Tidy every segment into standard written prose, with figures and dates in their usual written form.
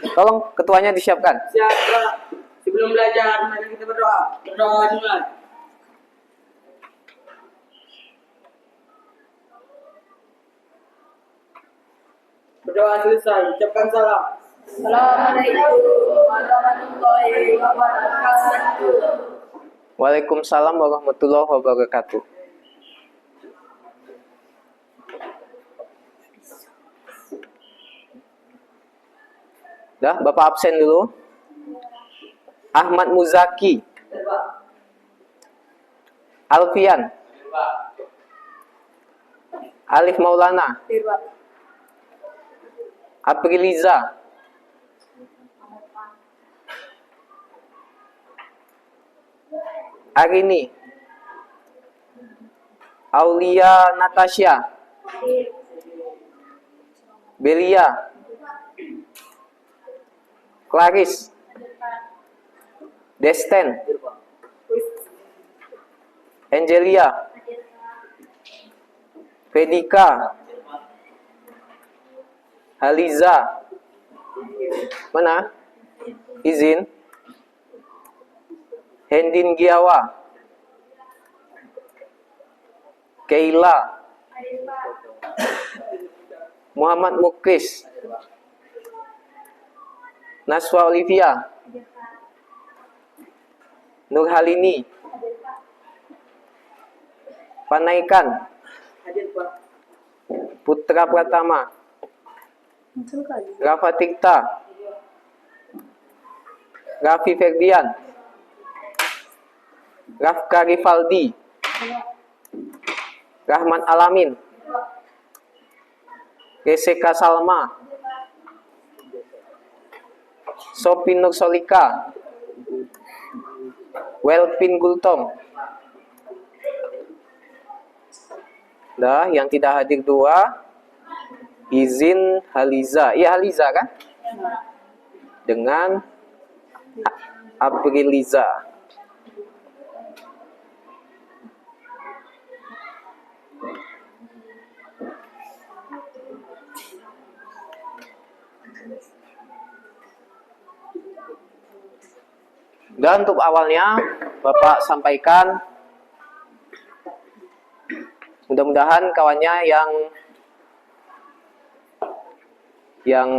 Tolong ketuanya disiapkan. Siap, Pak. Sebelum belajar, mari kita berdoa. Berdoa dimulai. Berdoa selesai, ucapkan salam. Assalamualaikum warahmatullahi wabarakatuh. Waalaikumsalam warahmatullahi wabarakatuh. Dah, Bapak absen dulu. Ahmad Muzaki. Alfian. Alif Maulana. Apriliza. Arini. Aulia Natasha. Belia. Claris. Desten. Angelia. Vedika. Haliza. Mana? Izin. Hendin Giawa. Keila. Muhammad Mukris. Naswa Olivia. Nurhalini. Panaikan. Hadir, Pak. Putra Pratama. Rafa Tikta. Raffi Ferdian. Rafka Rivaldi. Rahman Alamin. Jessica Salma. Sophie Nursolika. Welpin Gultom. Dah, yang tidak hadir 2. Izin Haliza. Iya Haliza kan? Dengan Apriliza. Dan untuk awalnya Bapak sampaikan, mudah-mudahan kawannya yang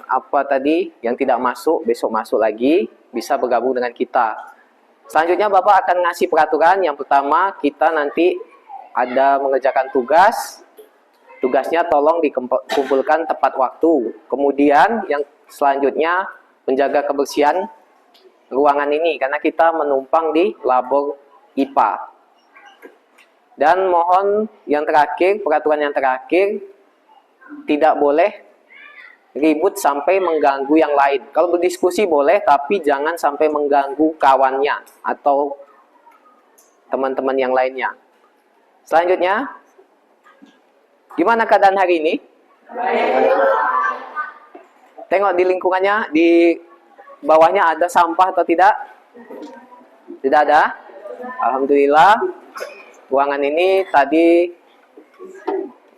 apa tadi, yang tidak masuk, besok masuk lagi, bisa bergabung dengan kita. Selanjutnya Bapak akan ngasih peraturan. Yang pertama, kita nanti ada mengerjakan tugas. Tugasnya tolong dikumpulkan tepat waktu. Kemudian yang selanjutnya, menjaga kebersihan ruangan ini, karena kita menumpang di labor IPA. Dan mohon yang terakhir, peraturan yang terakhir, tidak boleh ribut sampai mengganggu yang lain. Kalau berdiskusi boleh, tapi jangan sampai mengganggu kawannya atau teman-teman yang lainnya. Selanjutnya, gimana keadaan hari ini? Tengok di lingkungannya, di bawahnya ada sampah atau tidak? Tidak ada? Alhamdulillah. Ruangan ini tadi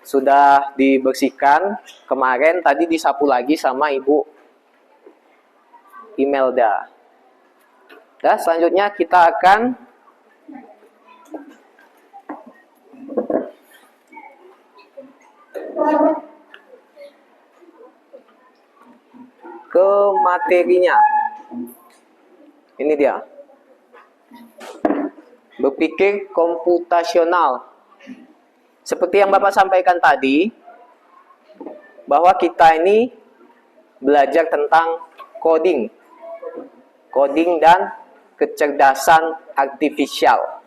sudah dibersihkan. Kemarin tadi disapu lagi sama Ibu Imelda. Dan selanjutnya kita akan ke materinya. Ini dia. Berpikir komputasional. Seperti yang Bapak sampaikan tadi, bahwa kita ini belajar tentang coding. Coding dan kecerdasan artifisial.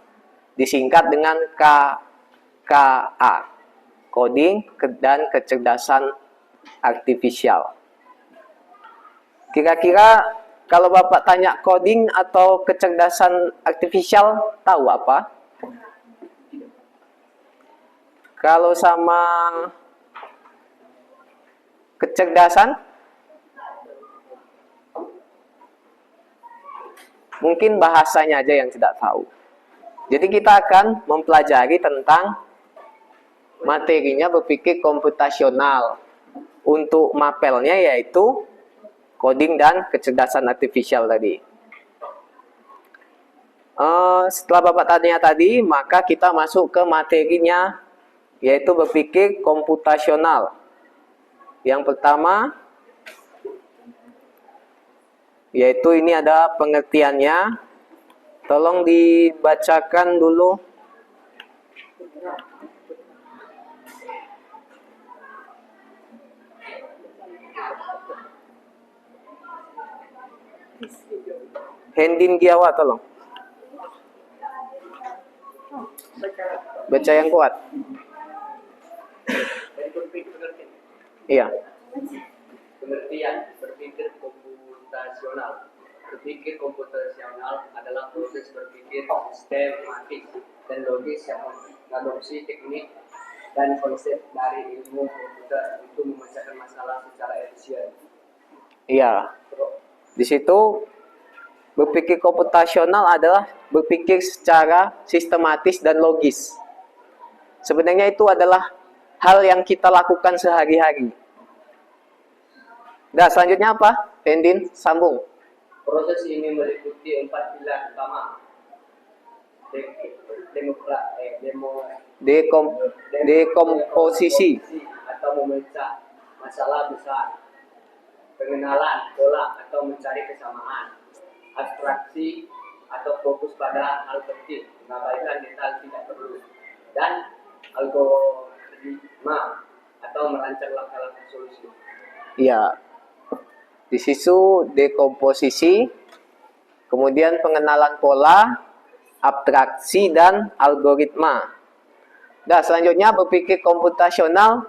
Disingkat dengan KKA. Coding dan kecerdasan artifisial. Kira-kira kalau Bapak tanya coding atau kecerdasan artifisial, tahu apa? Kalau sama kecerdasan, mungkin bahasanya aja yang tidak tahu. Jadi kita akan mempelajari tentang materinya berpikir komputasional. Untuk mapelnya yaitu coding dan kecerdasan artifisial tadi. Setelah Bapak tanya tadi, maka kita masuk ke materinya, yaitu berpikir komputasional. Yang pertama, yaitu ini ada pengertiannya. Tolong dibacakan dulu. Hendin Giawa, tolong. Baca yang kuat. Iya. Pengertian berpikir komputasional. Berpikir komputasional adalah proses berpikir sistematis dan logis yang mengadopsi teknik dan konsep dari ilmu komputer untuk memecahkan masalah secara efisien. Iya. Di situ berpikir komputasional adalah berpikir secara sistematis dan logis. Sebenarnya itu adalah hal yang kita lakukan sehari-hari. Nah, selanjutnya apa? Pendin, sambung. Proses ini meliputi 4 pilar utama. Dekomposisi. Atau memecah masalah besar. Pengenalan pola atau mencari kesamaan. Abstraksi atau fokus pada hal penting, mengabaikan detail tidak perlu. Dan algoritma atau merancang langkah-langkah solusi. Ya, di situ dekomposisi, kemudian pengenalan pola, abstraksi, dan algoritma. Nah, selanjutnya berpikir komputasional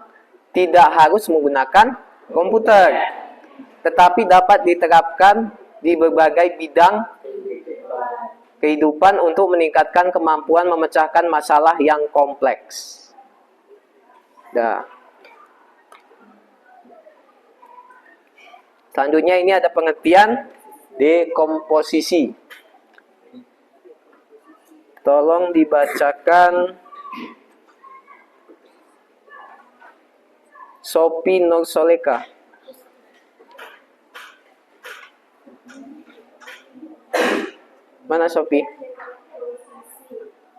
tidak harus menggunakan komputer, tetapi dapat diterapkan di berbagai bidang kehidupan untuk meningkatkan kemampuan memecahkan masalah yang kompleks. Nah, selanjutnya ini ada pengertian dekomposisi. Tolong dibacakan Sophie Nursoleka. Mana Sophie?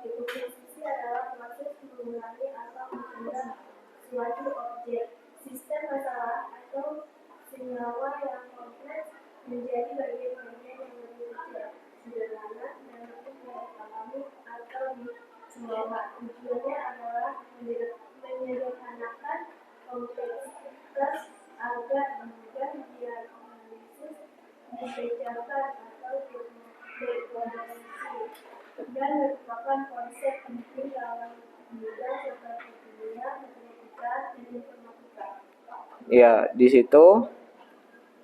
Dekomposisi adalah proses mengurangi atau menunda suatu objek, sistem masalah atau senyawa yang kompleks menjadi bagian-bagian yang lebih kecil, sederhana, dan mudah dipahami atau disimulkan. Tujuannya adalah menyederhanakan kompleksitas agar mudah dianalisis, dibedakan atau dekomposisi, dan merupakan konsep penting dalam bidang seperti kimia, matematika, dan informatika. Ya, di situ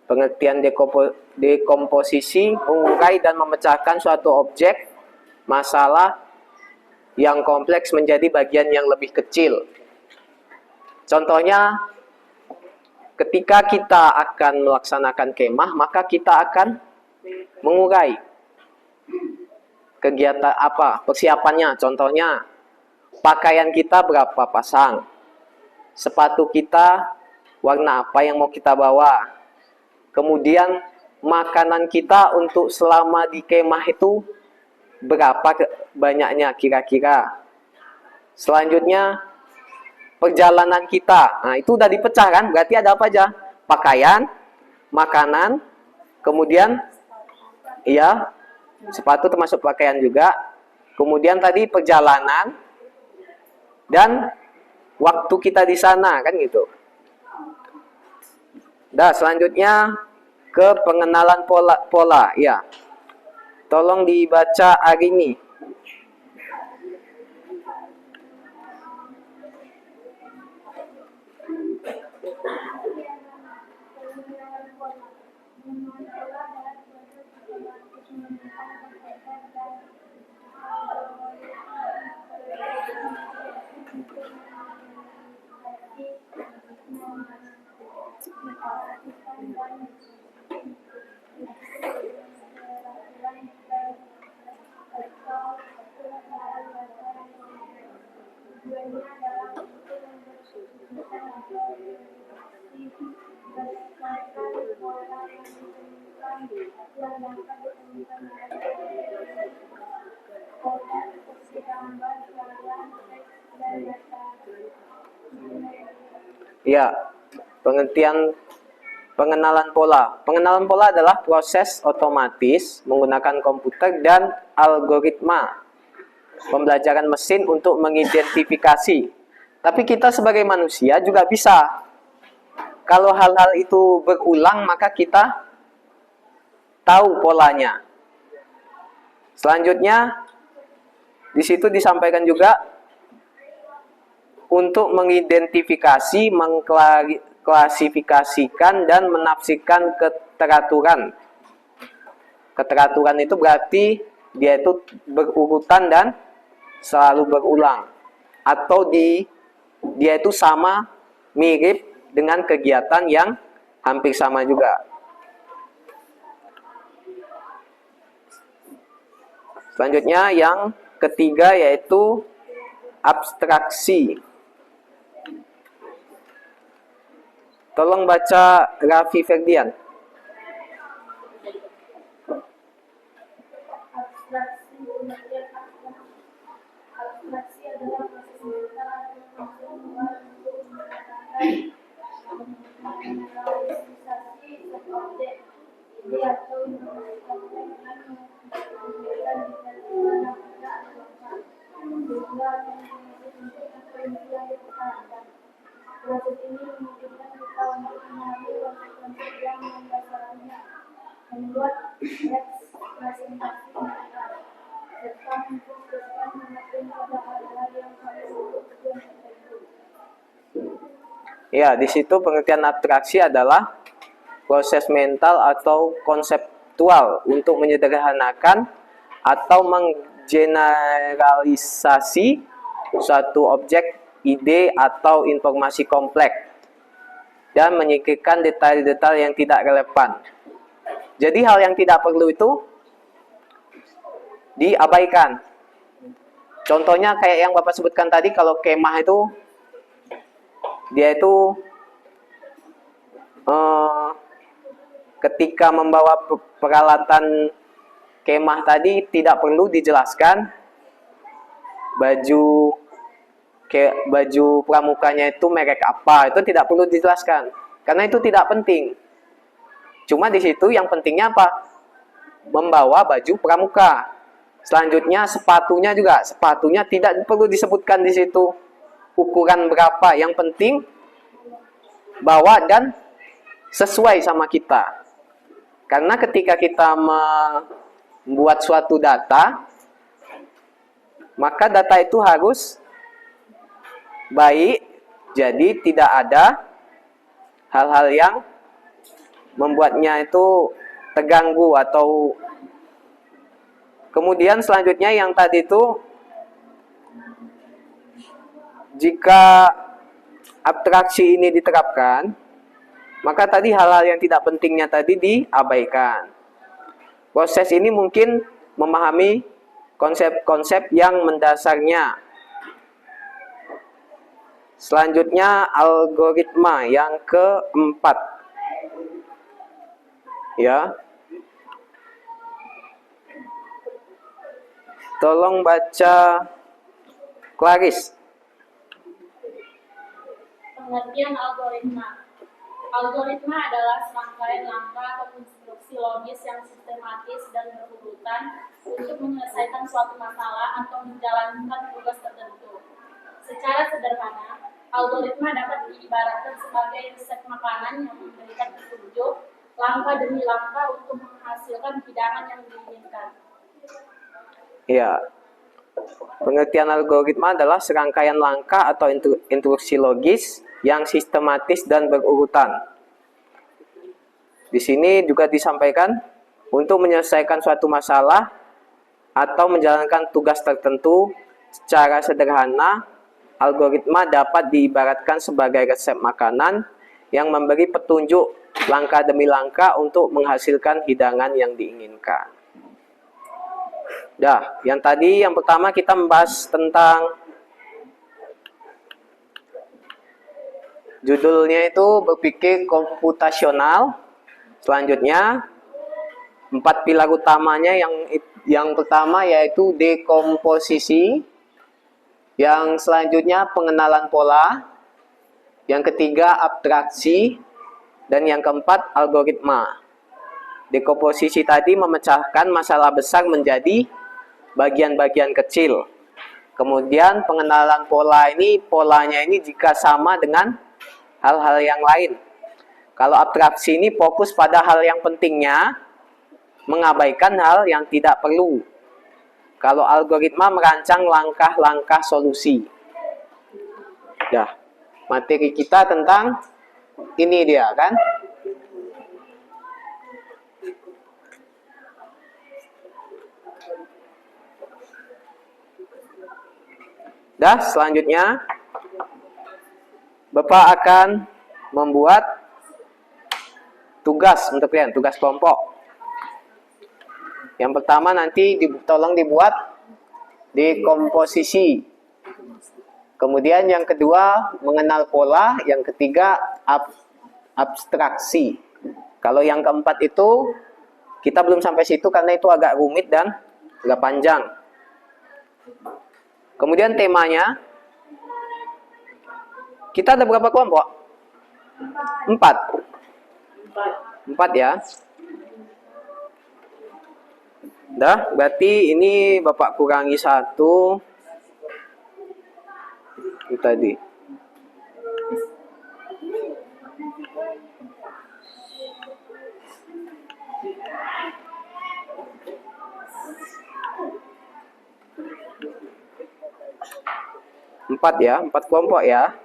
pengertian dekomposisi mengurai dan memecahkan suatu objek masalah yang kompleks menjadi bagian yang lebih kecil. Contohnya, ketika kita akan melaksanakan kemah, maka kita akan mengurai kegiatan apa, persiapannya. Contohnya, pakaian kita berapa pasang, sepatu kita warna apa yang mau kita bawa, kemudian makanan kita untuk selama di kemah itu berapa banyaknya kira-kira. Selanjutnya perjalanan kita, nah itu udah dipecah kan, berarti ada apa aja? Pakaian, makanan, kemudian iya, sepatu termasuk pakaian juga, kemudian tadi perjalanan dan waktu kita di sana kan gitu. Nah, selanjutnya ke pengenalan pola. Ya, tolong dibaca hari ini. yang dapat ditemukan dalam kota seperti gambar, jalan, teks, dan data. Ya, pengertian pengenalan pola. Pengenalan pola adalah proses otomatis menggunakan komputer dan algoritma pembelajaran mesin untuk mengidentifikasi. Tapi kita sebagai manusia juga bisa. Kalau hal-hal itu berulang, maka kita tahu polanya. Selanjutnya, di situ disampaikan juga untuk mengidentifikasi, mengklasifikasikan, dan menafsirkan keteraturan. Keteraturan itu berarti dia itu berurutan dan selalu berulang. Atau dia itu sama, mirip dengan kegiatan yang hampir sama juga. Selanjutnya yang ketiga yaitu abstraksi. Tolong baca Raffi Ferdian. Abstraksi pengertian abstraksi adalah proses mental atau konseptual untuk menetapkan generalisasi suatu objek ide atau informasi kompleks dan mengumpulkan detail pada anggota sehingga informasi penting atau inti yang dipertahankan. Proses ini memungkinkan kita untuk memahami konsep-konsep yang mendasarinya, membuat representasi mereka, serta memfokuskan perhatian pada hal-hal yang harus untuk tujuan tertentu. Ya, di situ pengertian abstraksi adalah proses mental atau konseptual untuk menyederhanakan atau menggeneralisasi suatu objek, ide, atau informasi kompleks dan menyingkirkan detail-detail yang tidak relevan. Jadi hal yang tidak perlu itu diabaikan. Contohnya kayak yang Bapak sebutkan tadi, kalau kemah itu dia itu ketika membawa peralatan kemah tadi tidak perlu dijelaskan baju pramukanya itu merek apa, itu tidak perlu dijelaskan karena itu tidak penting. Cuma di situ yang pentingnya apa? Membawa baju pramuka. Selanjutnya sepatunya juga, sepatunya tidak perlu disebutkan di situ ukuran berapa, yang penting bawa dan sesuai sama kita. Karena ketika kita membuat suatu data, maka data itu harus baik, jadi tidak ada hal-hal yang membuatnya itu terganggu atau kemudian selanjutnya yang tadi itu jika abstraksi ini diterapkan, maka tadi hal-hal yang tidak pentingnya tadi diabaikan. Proses ini mungkin memahami konsep-konsep yang mendasarnya. Selanjutnya algoritma yang keempat. Ya. Tolong baca Claris. Pengertian algoritma. Algoritma adalah serangkaian langkah atau instruksi logis yang sistematis dan berurutan untuk menyelesaikan suatu masalah atau menjalankan tugas tertentu. Secara sederhana, algoritma dapat diibaratkan sebagai resep makanan yang memberikan petunjuk langkah demi langkah untuk menghasilkan hidangan yang diinginkan. Ya. Pengertian algoritma adalah serangkaian langkah atau instruksi logis yang sistematis dan berurutan. Di sini juga disampaikan untuk menyelesaikan suatu masalah atau menjalankan tugas tertentu secara sederhana, algoritma dapat diibaratkan sebagai resep makanan yang memberi petunjuk langkah demi langkah untuk menghasilkan hidangan yang diinginkan. Dah, yang tadi yang pertama kita membahas tentang judulnya itu berpikir komputasional. Selanjutnya 4 pilar utamanya yang pertama yaitu dekomposisi, yang selanjutnya pengenalan pola, yang ketiga abstraksi, dan yang keempat algoritma. Dekomposisi tadi memecahkan masalah besar menjadi bagian-bagian kecil. Kemudian pengenalan pola ini, polanya ini jika sama dengan hal-hal yang lain. Kalau abstraksi ini fokus pada hal yang pentingnya, mengabaikan hal yang tidak perlu. Kalau algoritma merancang langkah-langkah solusi. Ya, materi kita tentang ini dia kan. Dah, selanjutnya Bapak akan membuat tugas untuk kalian, tugas kelompok. Yang pertama nanti tolong dibuat dekomposisi. Kemudian yang kedua mengenal pola, yang ketiga abstraksi. Kalau yang keempat itu kita belum sampai situ karena itu agak rumit dan agak panjang. Kemudian temanya, kita ada berapa kelompok? 4 ya. Dah, berarti ini Bapak kurangi 1. Itu tadi. Empat ya, 4 kelompok ya.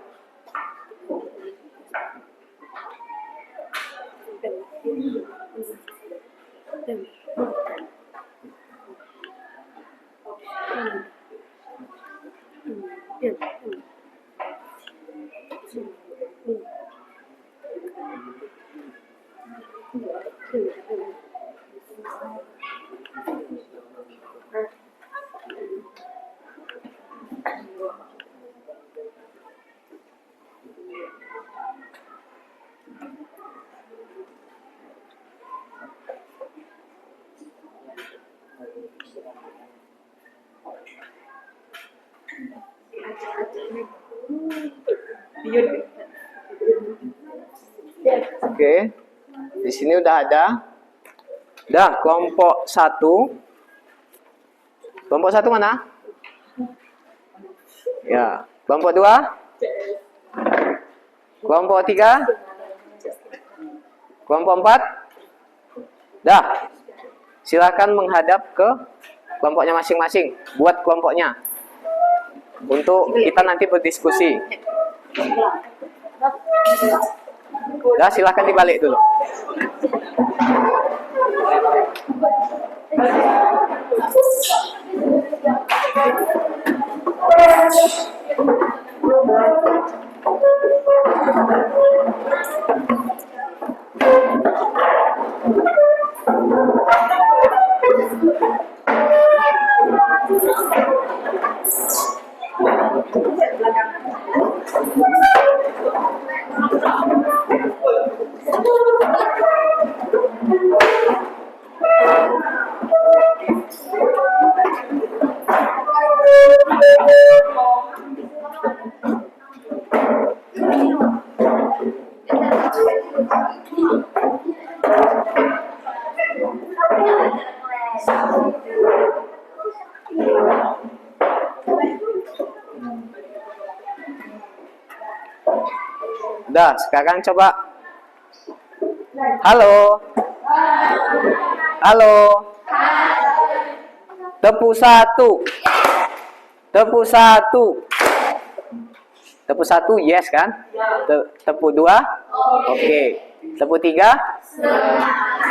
Oke. Di sini udah ada. Dah, kelompok 1. Kelompok 1 mana? Ya, kelompok 2. Kelompok 3. Kelompok 4. Dah. Silakan menghadap ke kelompoknya masing-masing. Buat kelompoknya. Untuk kita nanti berdiskusi. Dah, silakan dibalik dulu. Dah, sekarang coba. Halo. Halo. Tepuk 1. Tepuk 1. Tepuk 1 yes kan? Tepuk 2? Oke. Tepuk 3?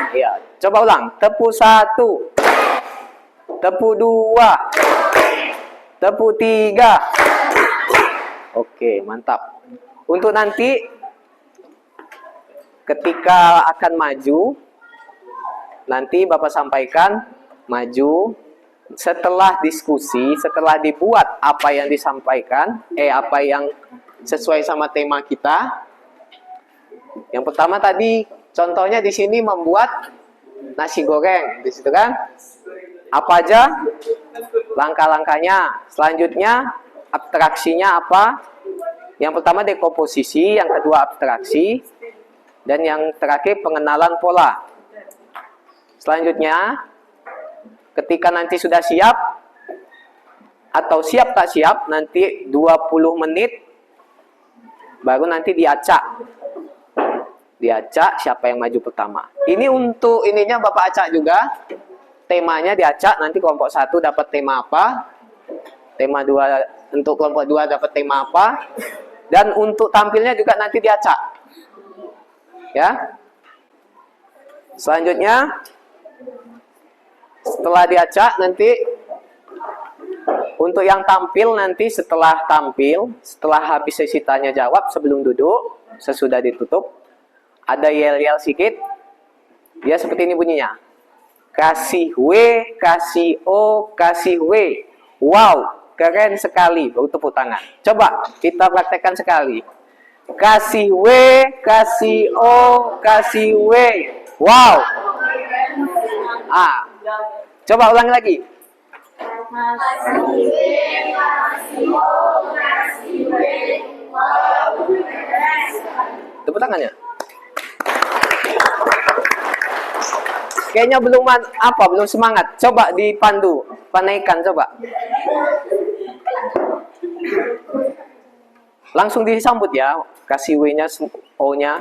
Iya. Coba ulang. Tepuk 1. Tepuk 2. Tepuk 3. Oke, mantap. Untuk nanti ketika akan maju, nanti Bapak sampaikan maju setelah diskusi, setelah dibuat apa yang disampaikan, apa yang sesuai sama tema kita. Yang pertama tadi contohnya di sini membuat nasi goreng di situ kan? Apa aja langkah-langkahnya? Selanjutnya abstraksinya apa? Yang pertama dekomposisi, yang kedua abstraksi, dan yang terakhir pengenalan pola. Selanjutnya, ketika nanti sudah siap atau siap tak siap, nanti 20 menit baru nanti diacak. Diacak siapa yang maju pertama. Ini untuk ininya Bapak acak juga. Temanya diacak, nanti kelompok 1 dapat tema apa? Tema 2 untuk kelompok 2 dapat tema apa? Dan untuk tampilnya juga nanti diacak. Ya. Selanjutnya setelah diacak nanti untuk yang tampil nanti setelah tampil, setelah habis sesi tanya jawab sebelum duduk, sesudah ditutup, ada yel-yel sedikit. Ya seperti ini bunyinya. Kasih W, kasih O, kasih W. Wow, keren sekali. Baru tepuk tangan. Coba kita praktekkan sekali. Kasih W, kasih O, kasih W. Wow. Coba ulang lagi. Tepuk tangannya. Kayaknya belum semangat. Coba dipandu, panaikan coba. Langsung disambut ya, kasih W-nya, O-nya.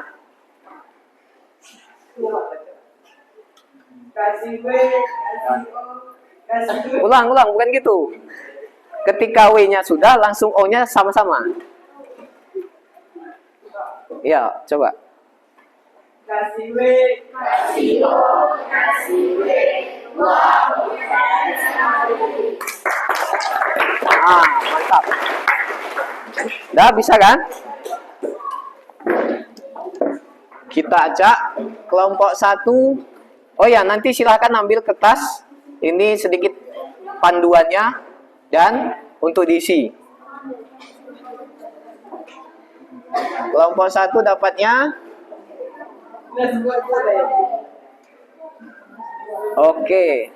Kasih W, kasih O, kasih W. Ulang, bukan gitu. Ketika W-nya sudah, langsung O-nya sama-sama. Ya, coba. Kasih W, kasih O, kasih W. Wow, keren sekali. Mantap. Dah bisa kan? Kita ajak kelompok 1. Oh ya, nanti silahkan ambil kertas. Ini sedikit panduannya dan untuk diisi. Kelompok 1 dapatnya. Oke.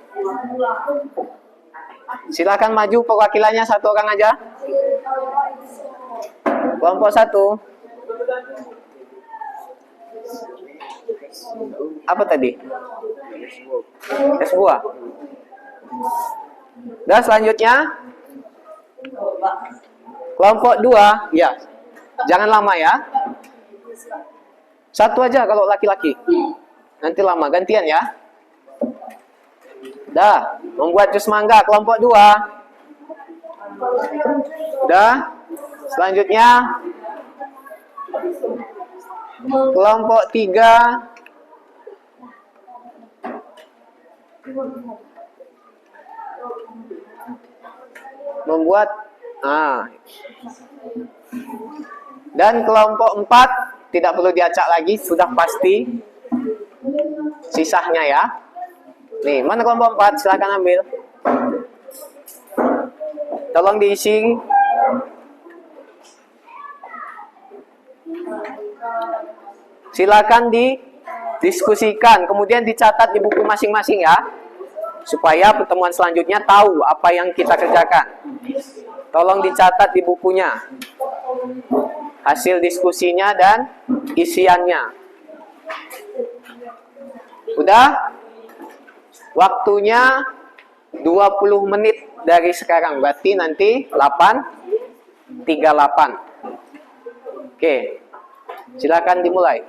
Silakan maju perwakilannya satu orang aja. Kelompok 1. Apa tadi? Es buah. Dan selanjutnya kelompok 2, ya. Jangan lama ya. Satu aja kalau laki-laki. Nanti lama, gantian ya. Dah, membuat jus mangga kelompok 2. Dah. Selanjutnya kelompok 3. Membuat dan kelompok 4 tidak perlu diacak lagi, sudah pasti sisanya ya. Nih, mana kelompok 4? Silakan ambil. Tolong diisi. Silakan didiskusikan, kemudian dicatat di buku masing-masing ya. Supaya pertemuan selanjutnya tahu apa yang kita kerjakan. Tolong dicatat di bukunya. Hasil diskusinya dan isiannya. Udah? Waktunya 20 menit dari sekarang. Berarti nanti 8.38. Oke. Silakan dimulai.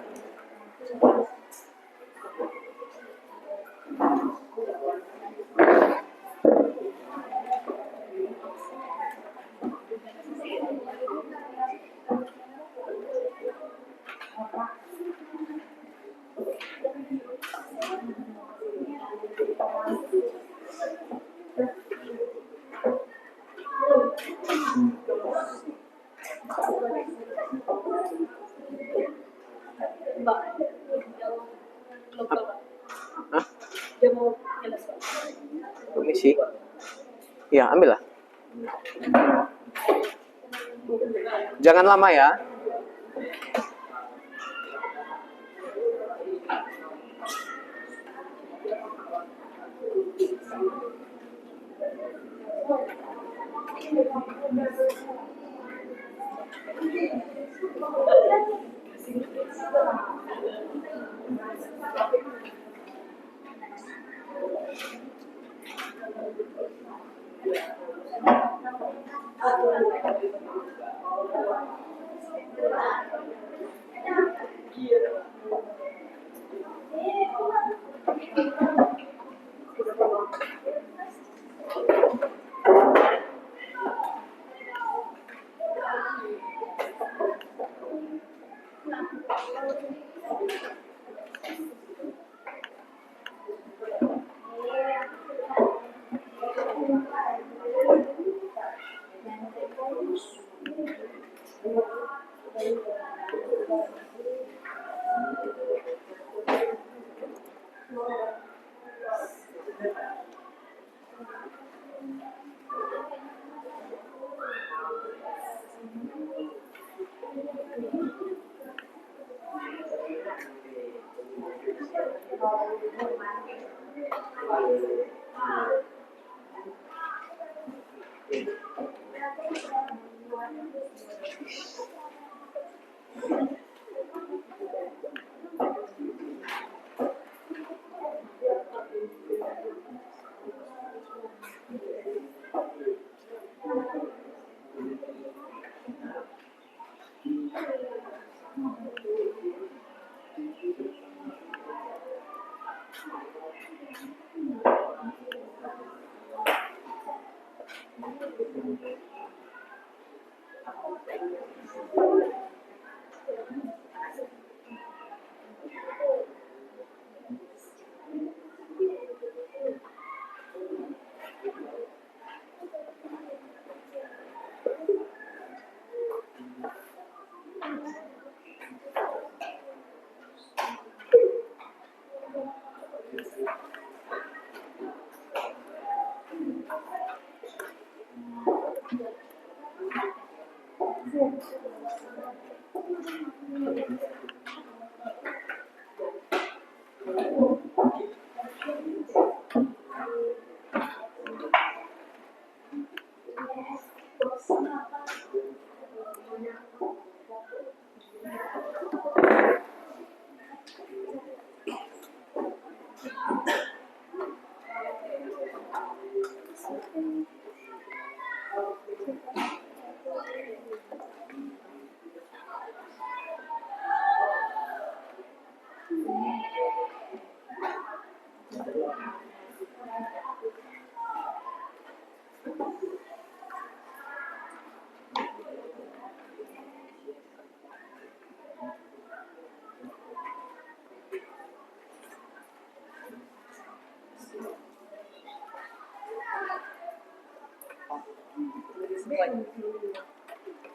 Permisi. Ya, ambil lah. Jangan lama ya.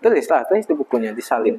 Tulis di bukunya, disalin.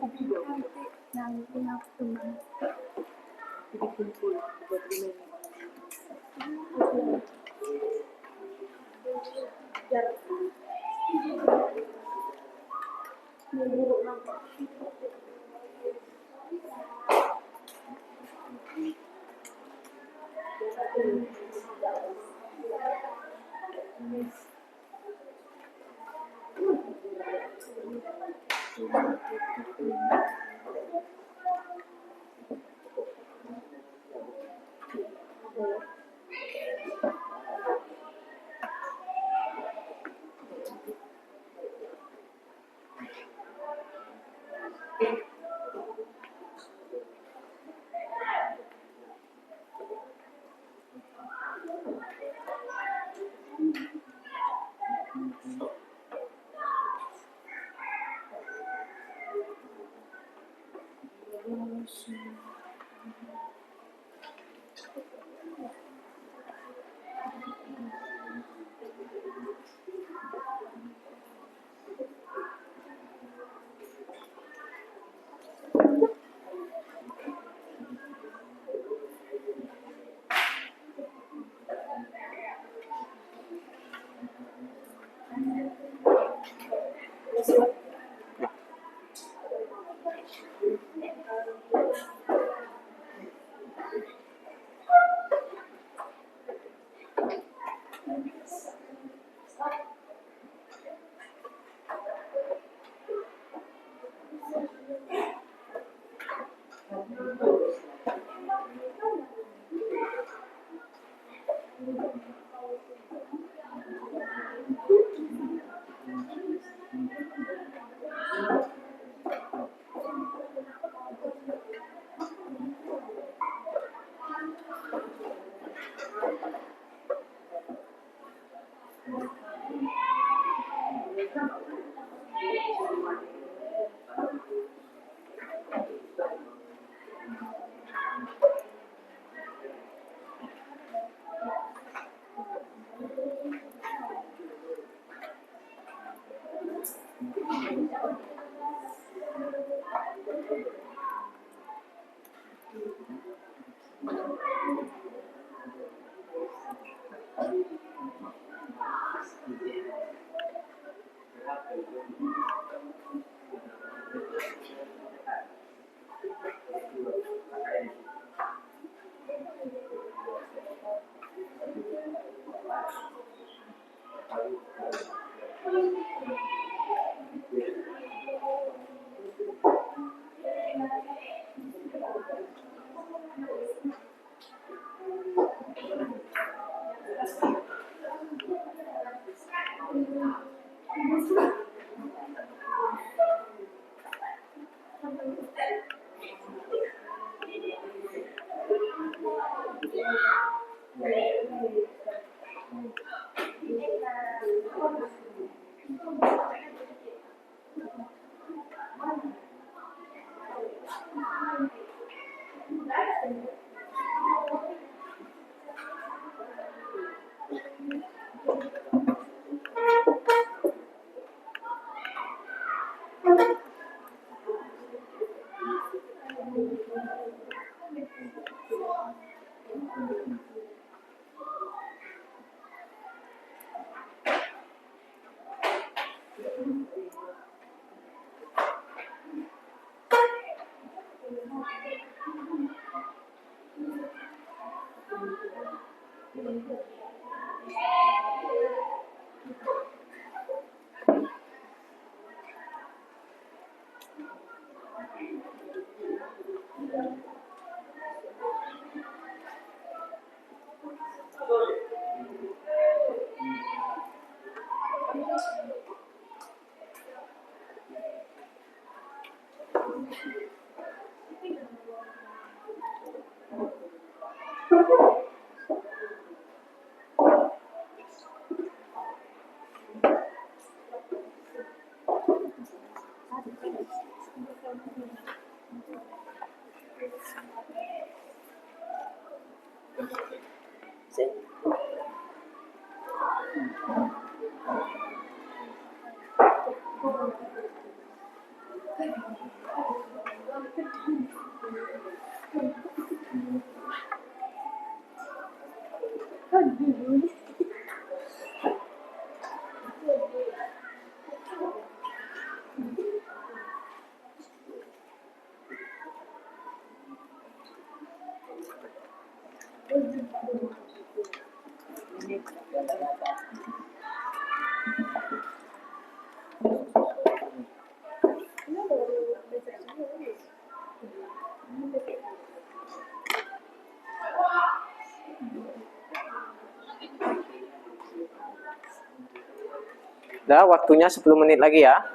Udah, waktunya 10 menit lagi ya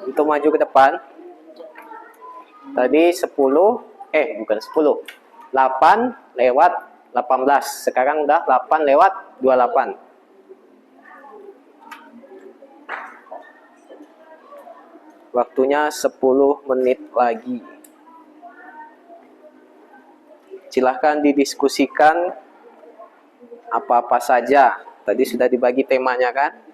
untuk maju ke depan. Tadi 10, bukan 10, 8 lewat 18. Sekarang udah 8 lewat 28. Waktunya 10 menit lagi. Silahkan didiskusikan apa-apa saja. Tadi sudah dibagi temanya kan?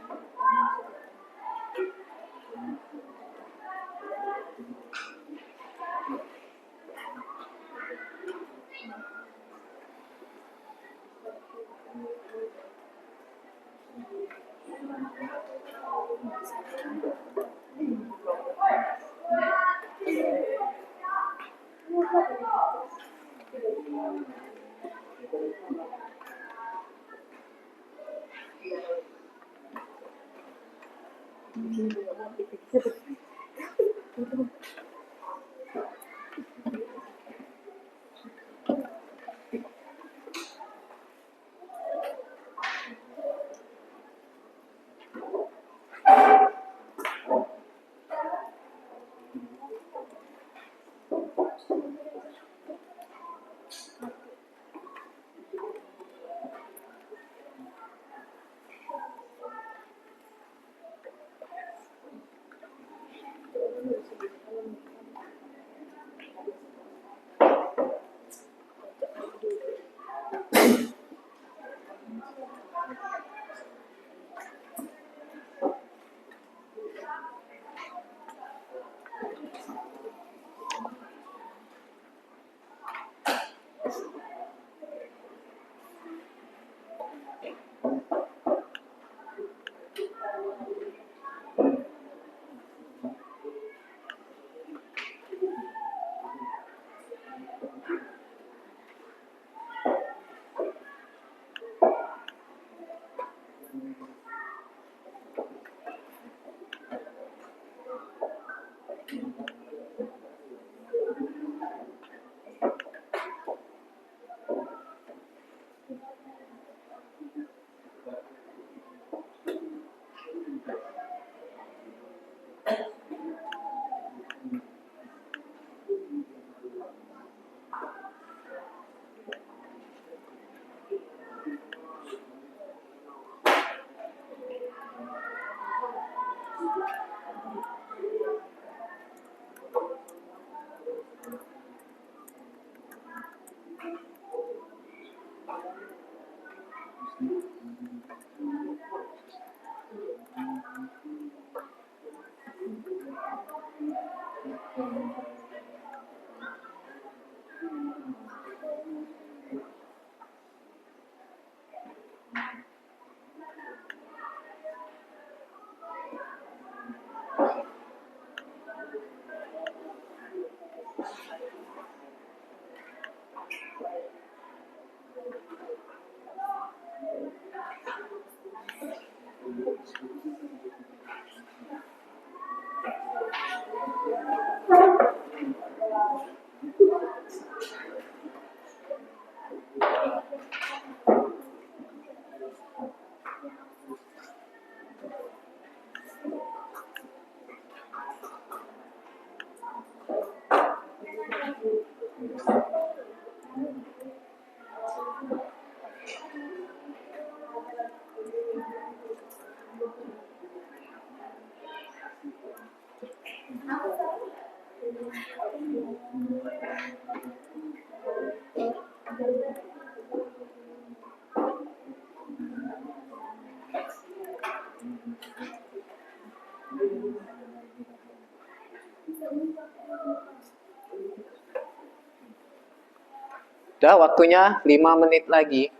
Udah waktunya 5 menit lagi.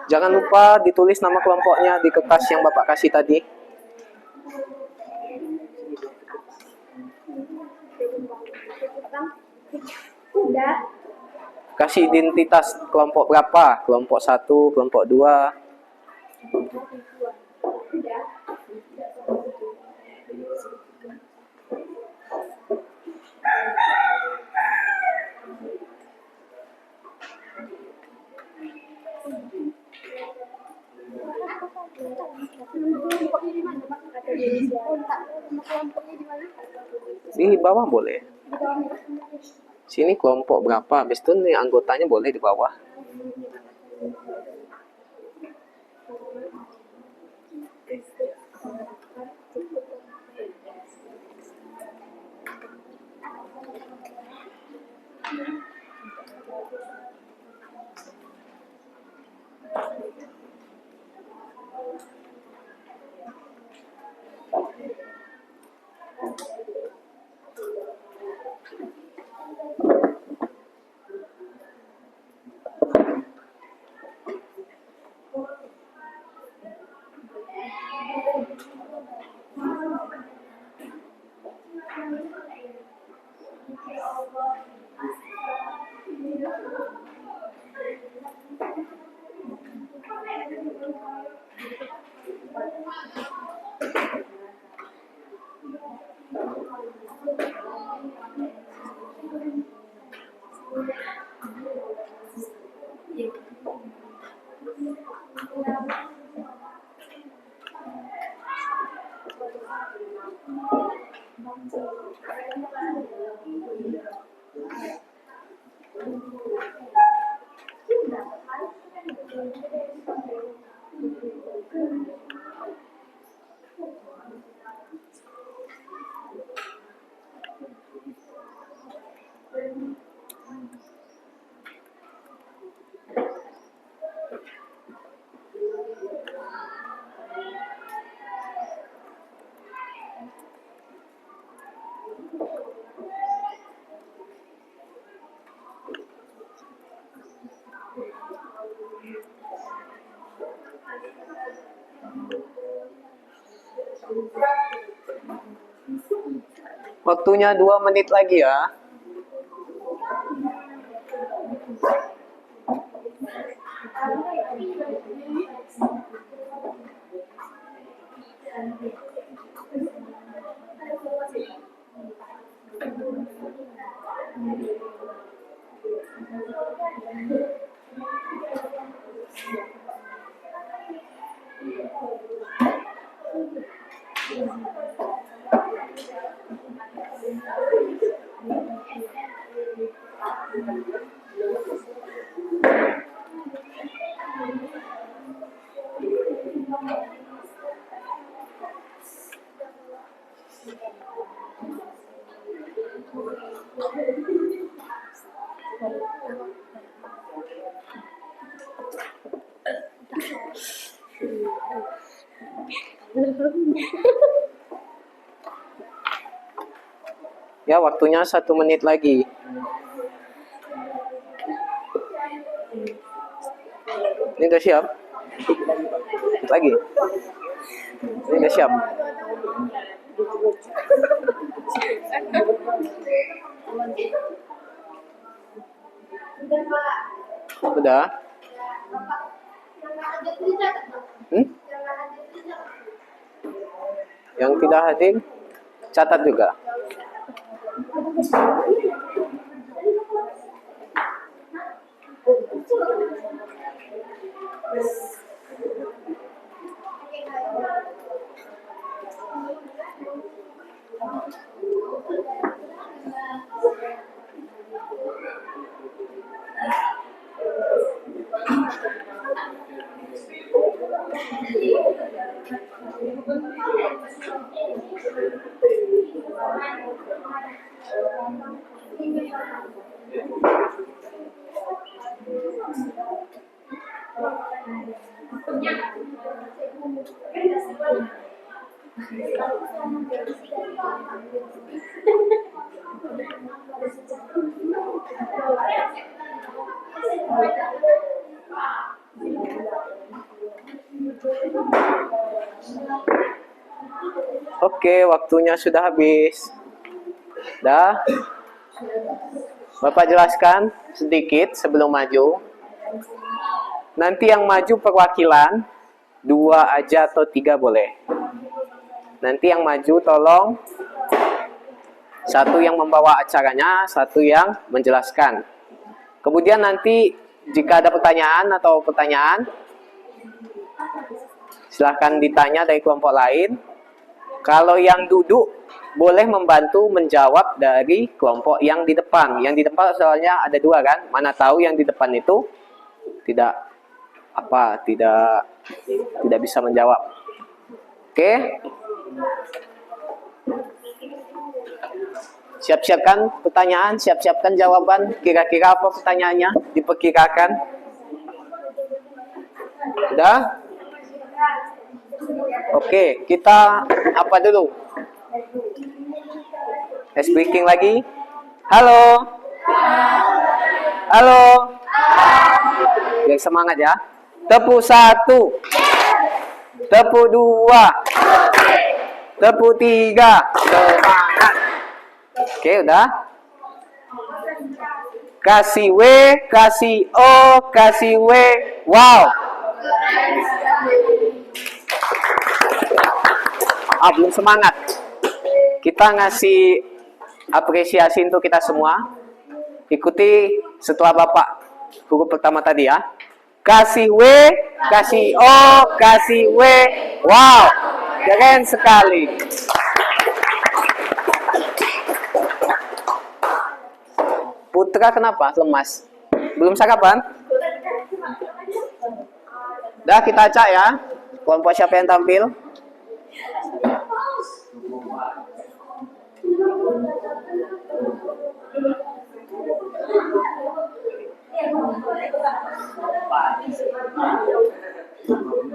Jangan lupa ditulis nama kelompoknya di kertas yang Bapak kasih tadi. Udah. Kasih identitas kelompok berapa? Kelompok 1, kelompok 2. Kelompoknya di mana, Pak? Kata Indonesia. Kelompoknya di mana? Di bawah boleh. Di bawah. Sini kelompok berapa? Habis itu nih anggotanya boleh di bawah. Waktunya 2 menit lagi ya. Ya, waktunya 1 menit lagi. Ini udah siap? Lagi. Ini udah siap. Udah? Yang tidak hadir, catat juga. Oke, waktunya sudah habis. Dah. Bapak jelaskan sedikit sebelum maju. Nanti yang maju perwakilan 2 aja atau 3 boleh. Nanti yang maju tolong 1 yang membawa acaranya, 1 yang menjelaskan. Kemudian nanti jika ada pertanyaan atau pertanyaan, silahkan ditanya dari kelompok lain. Kalau yang duduk boleh membantu menjawab dari kelompok yang di depan. Yang di depan soalnya ada 2 kan? Mana tahu yang di depan itu tidak bisa menjawab. Oke? Siap-siapkan pertanyaan, siap-siapkan jawaban. Kira-kira apa pertanyaannya? Diperkirakan. Sudah? Oke, kita apa dulu? Speaking lagi. Halo. Halo. Biar semangat ya. Tepuk 1. Tepuk 2. Tepuk 3. Semangat. Oke, udah. Kasih W, kasih O, kasih W. Wow. Belum semangat. Kita ngasih apresiasi untuk kita semua. Ikuti setelah Bapak huruf pertama tadi ya. Kasih W, kasih O, kasih W. Wow, keren sekali. Putra kenapa lemas? Belum sarapan? Dah, kita acak ya. Kelompok siapa yang tampil?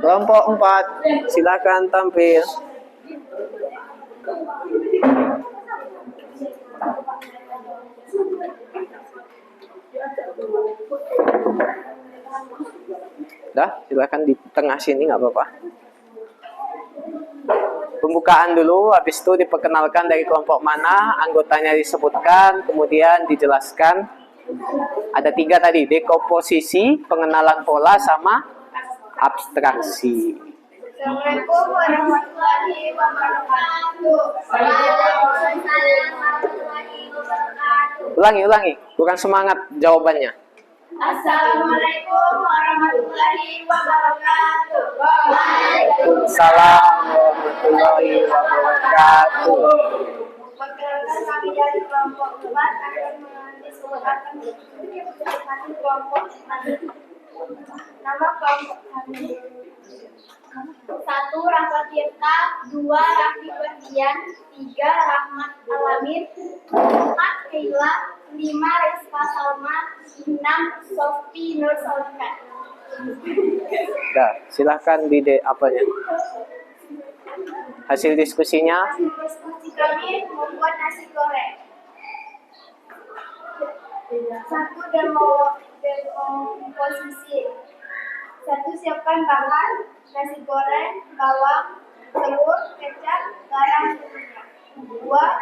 Kelompok 4, silakan tampil. Dah, silakan di tengah sini nggak apa-apa. pembukaan dulu, habis itu diperkenalkan dari kelompok mana, anggotanya disebutkan, kemudian dijelaskan. Ada 3 tadi, dekomposisi, pengenalan pola, sama abstraksi. Assalamualaikum warahmatullahi wabarakatuh. Waalaikumsalam warahmatullahi wabarakatuh. Ulangi, kurang semangat jawabannya. Assalamualaikum warahmatullahi wabarakatuh. Waalaikumsalam warahmatullahi wabarakatuh. Perkenalkan kami dari kelompok 4 akan mendiskusikan satu kelompok tadi. Nama kelompok kami 1. Rafa Tirta, 2. Raffi Ferdian, 3. Rahmat Alamin, 4. Keila, 5. Rizka Salma, 6. Sofi Nur Solikan. Dah, silahkan apanya. Hasil diskusinya. Hasil diskusi kami membuat nasi goreng. 1. Dekomposisi. 1. Siapkan bahan nasi goreng, bawang, telur, kecap, garam, minyak. 2.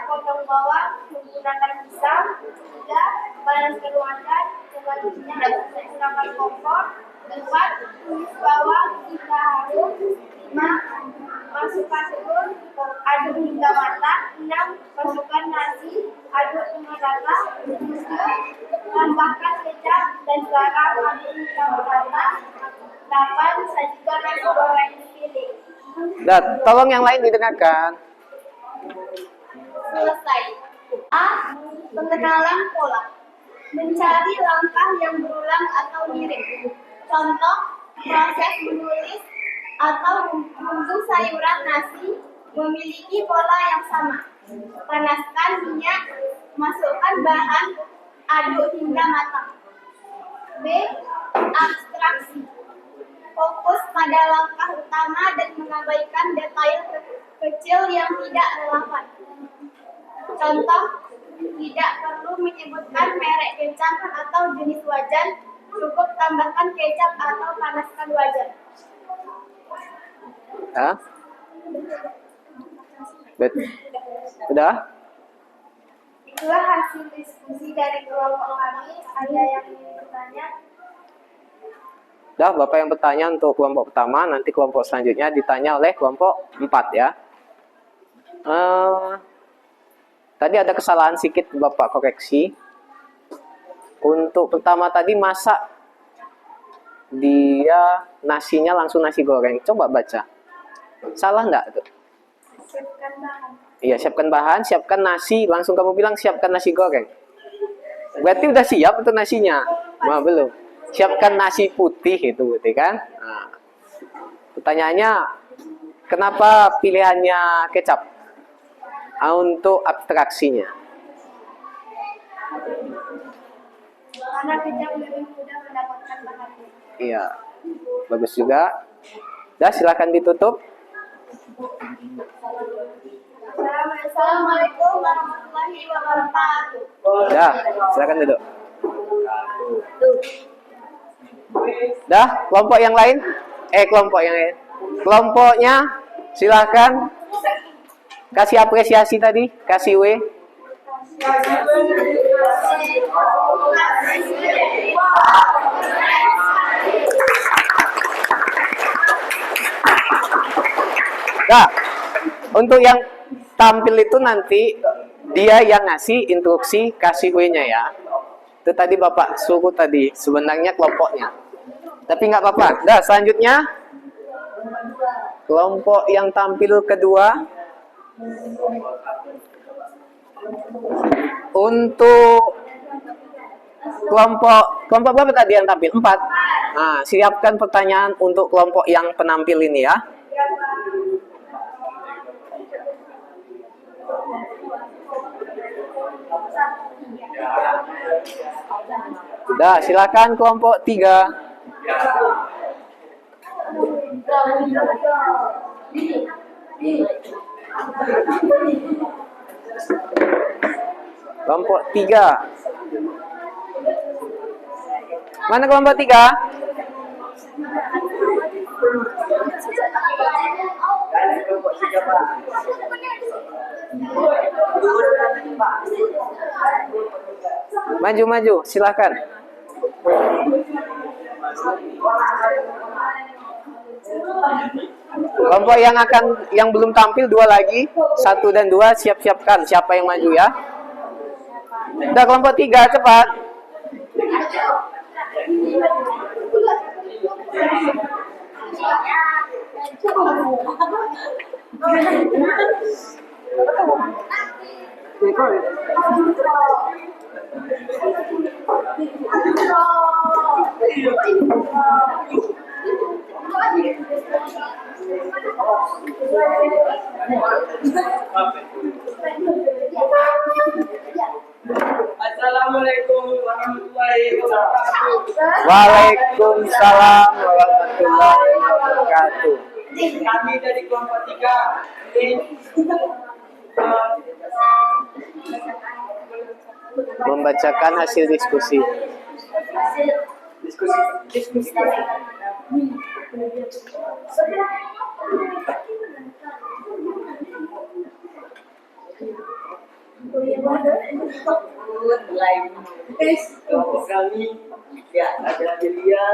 Potong bawang menggunakan pisau. 3. Panaskan wajan, selanjutnya siapkan kompor. 4. Tumis bawang hingga harum. 5. Masukkan telur, aduk hingga matang. 6. Masukkan nasi, aduk hingga rata. 7. Tambahkan kecap dan garam, aduk hingga merata. 8. Sajikan nasi goreng pilih. Dah, tolong yang lain didengarkan. Selesai. A. Pengenalan pola. Mencari langkah yang berulang atau mirip. Contoh, proses menulis atau membungkus sayuran nasi memiliki pola yang sama. Panaskan minyak, masukkan bahan, aduk hingga matang. B. Abstraksi. Fokus pada langkah utama dan mengabaikan detail kecil yang tidak relevan. Contoh, tidak perlu menyebutkan merek kecap atau jenis wajan, cukup tambahkan kecap atau panaskan wajan. Ya. Sudah? Itulah hasil diskusi dari kelompok kami. Ada yang ingin bertanya? Dah, Bapak yang bertanya untuk kelompok pertama, nanti kelompok selanjutnya ditanya oleh kelompok 4 ya. Tadi ada kesalahan sedikit Bapak koreksi. Untuk pertama tadi masak, dia nasinya langsung nasi goreng. Coba baca. Salah enggak itu? Siapkan bahan. Iya, siapkan bahan, siapkan nasi, langsung kamu bilang siapkan nasi goreng. Berarti udah siap untuk nasinya? Nah, belum. Siapkan nasi putih itu, berarti kan? Nah, pertanyaannya, kenapa pilihannya kecap? Untuk abstraksinya. Karena kecap lebih mudah mendapatkan bahannya. Iya, bagus juga. Dah, silakan ditutup. Assalamualaikum warahmatullahi wabarakatuh. Dah, silakan duduk. Dah, kelompok yang lain? Kelompok yang lain. Kelompoknya, silakan. Kasih apresiasi tadi, kasih W. Nah, untuk yang tampil itu nanti dia yang ngasih instruksi kasih W-nya ya. Itu tadi Bapak suruh tadi, sebenarnya kelompoknya. Tapi nggak apa-apa. Dah, selanjutnya kelompok yang tampil kedua. Untuk kelompok berapa tadi yang tampil? 4. Nah, siapkan pertanyaan untuk kelompok yang penampil ini ya. Dah, silakan kelompok 3. Kelompok 3. Mana kelompok 3? Maju, silakan. Kelompok yang belum tampil 2 lagi, 1 dan 2 siap-siapkan siapa yang maju ya. Udah kelompok 3 cepat. Assalamualaikum warahmatullahi wabarakatuh. Waalaikumsalam warahmatullahi wabarakatuh. Kami dari kelompok 3 ini Membacakan hasil diskusi. diskusi kami. Kelompok kami ya ada Adelia,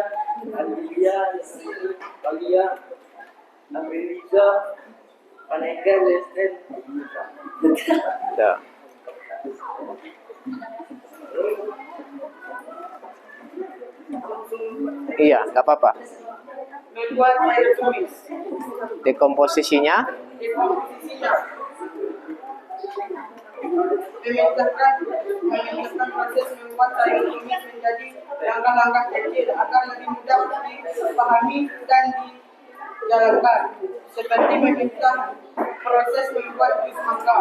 Alia, Amriliza, Paneka, Lesden. Ya. Iya, nggak apa-apa. Membuat air tulis. Dekomposisinya Di posisinya memindahkan proses membuat sayur tumis menjadi langkah-langkah kecil agar lebih mudah dipahami dan dijalankan, seperti memindah proses membuat jus mangga.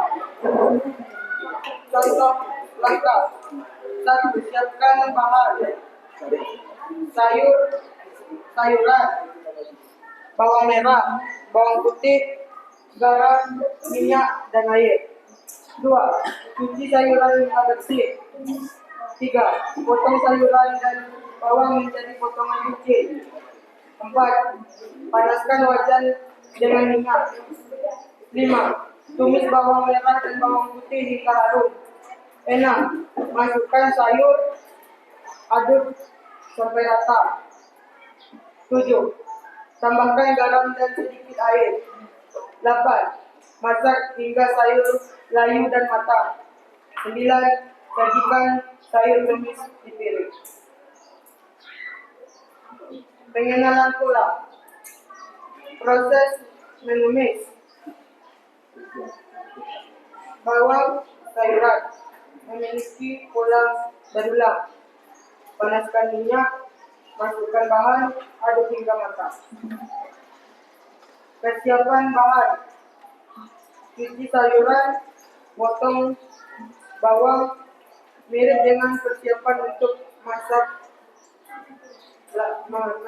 Contoh langkah 1. Siapkan bahan sayuran, bawang merah, bawang putih, garam, minyak, dan air. 2. Cuci sayuran hingga bersih. 3. Potong sayuran dan bawang menjadi potongan kecil. 4. Panaskan wajan dengan minyak. 5. Tumis bawang merah dan bawang putih hingga harum. 6. Masukkan sayur, aduk sampai rata. 7. Tambahkan garam dan sedikit air. 8. Masak hingga sayur layu dan matang. 9. Sajikan sayur tumis di piring. Pengenalan pola. Proses menumis. Bawang sayuran memiliki pola berulang. Panaskan minyak, masukkan bahan, aduk hingga matang. Persiapan bahan: cuci sayuran, potong bawang, mirip dengan persiapan untuk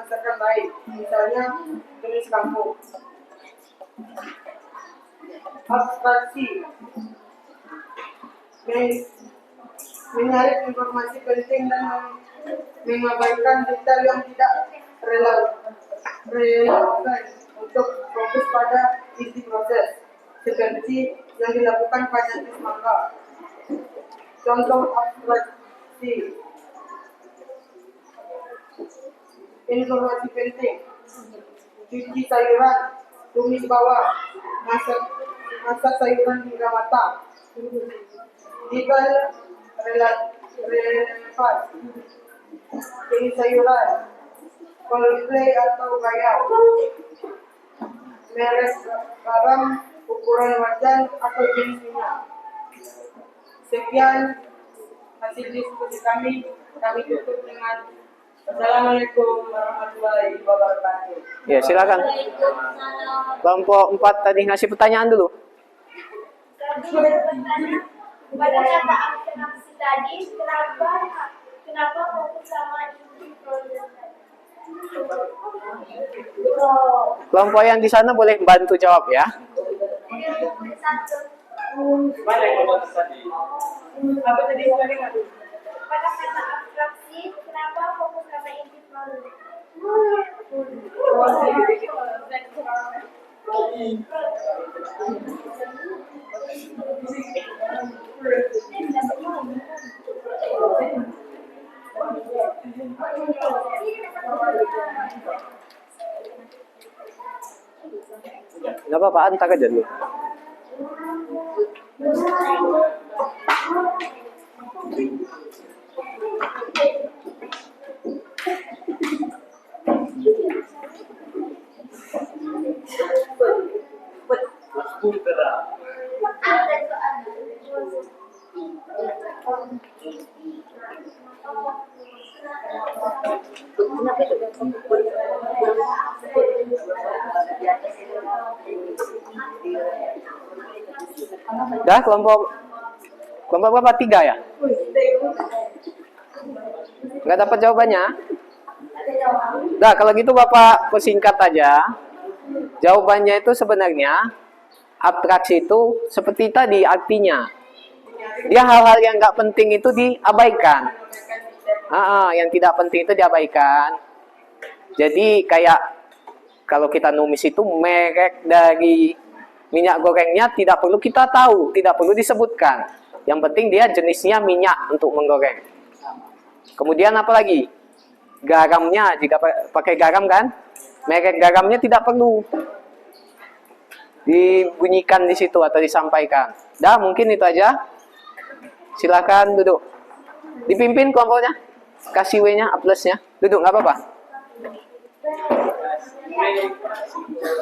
masakan lain, misalnya tumis kangkung. Abstraksi: menarik informasi penting dan mengabaikan detail yang tidak relevan untuk fokus pada isi proses, seperti yang dilakukan pada jus mangga. Contoh abstraksi: informasi penting, cuci sayuran, tumis bawang, masak sayuran hingga matang. Detail relevan, jenis sayuran, coleslaw atau bayam, merek garam, ukuran wajan atau jenis minyak. Sekian hasil diskusi kami tutup dengan Assalamualaikum warahmatullahi wabarakatuh. ya silakan. Kelompok 4 tadi ngasih pertanyaan dulu. Pada kata abstraksi tadi, kenapa fokus sama inti proses? Kelompok yang di sana boleh bantu jawab ya. Mana yang kelompok tadi? Apa tadi ulangi? Pada kata abstraksi, kenapa fokus sama inti proses? Nggak apa-apa, antar aja dulu. Dah kelompok berapa? 3 ya? Nggak dapat jawabannya? Dah kalau gitu Bapak persingkat aja. Jawabannya itu sebenarnya abstraksi itu seperti tadi artinya. Dia hal-hal yang nggak penting itu diabaikan. Yang tidak penting itu diabaikan. Jadi kayak kalau kita numis itu merek dari minyak gorengnya tidak perlu kita tahu, tidak perlu disebutkan. Yang penting dia jenisnya minyak untuk menggoreng. Kemudian apa lagi? Garamnya, jika pakai garam kan, merek garamnya tidak perlu dibunyikan di situ atau disampaikan. Dah, mungkin itu aja. Silakan duduk. Dipimpin kelompoknya. Kasih W-nya, A+-nya. Duduk, nggak apa-apa.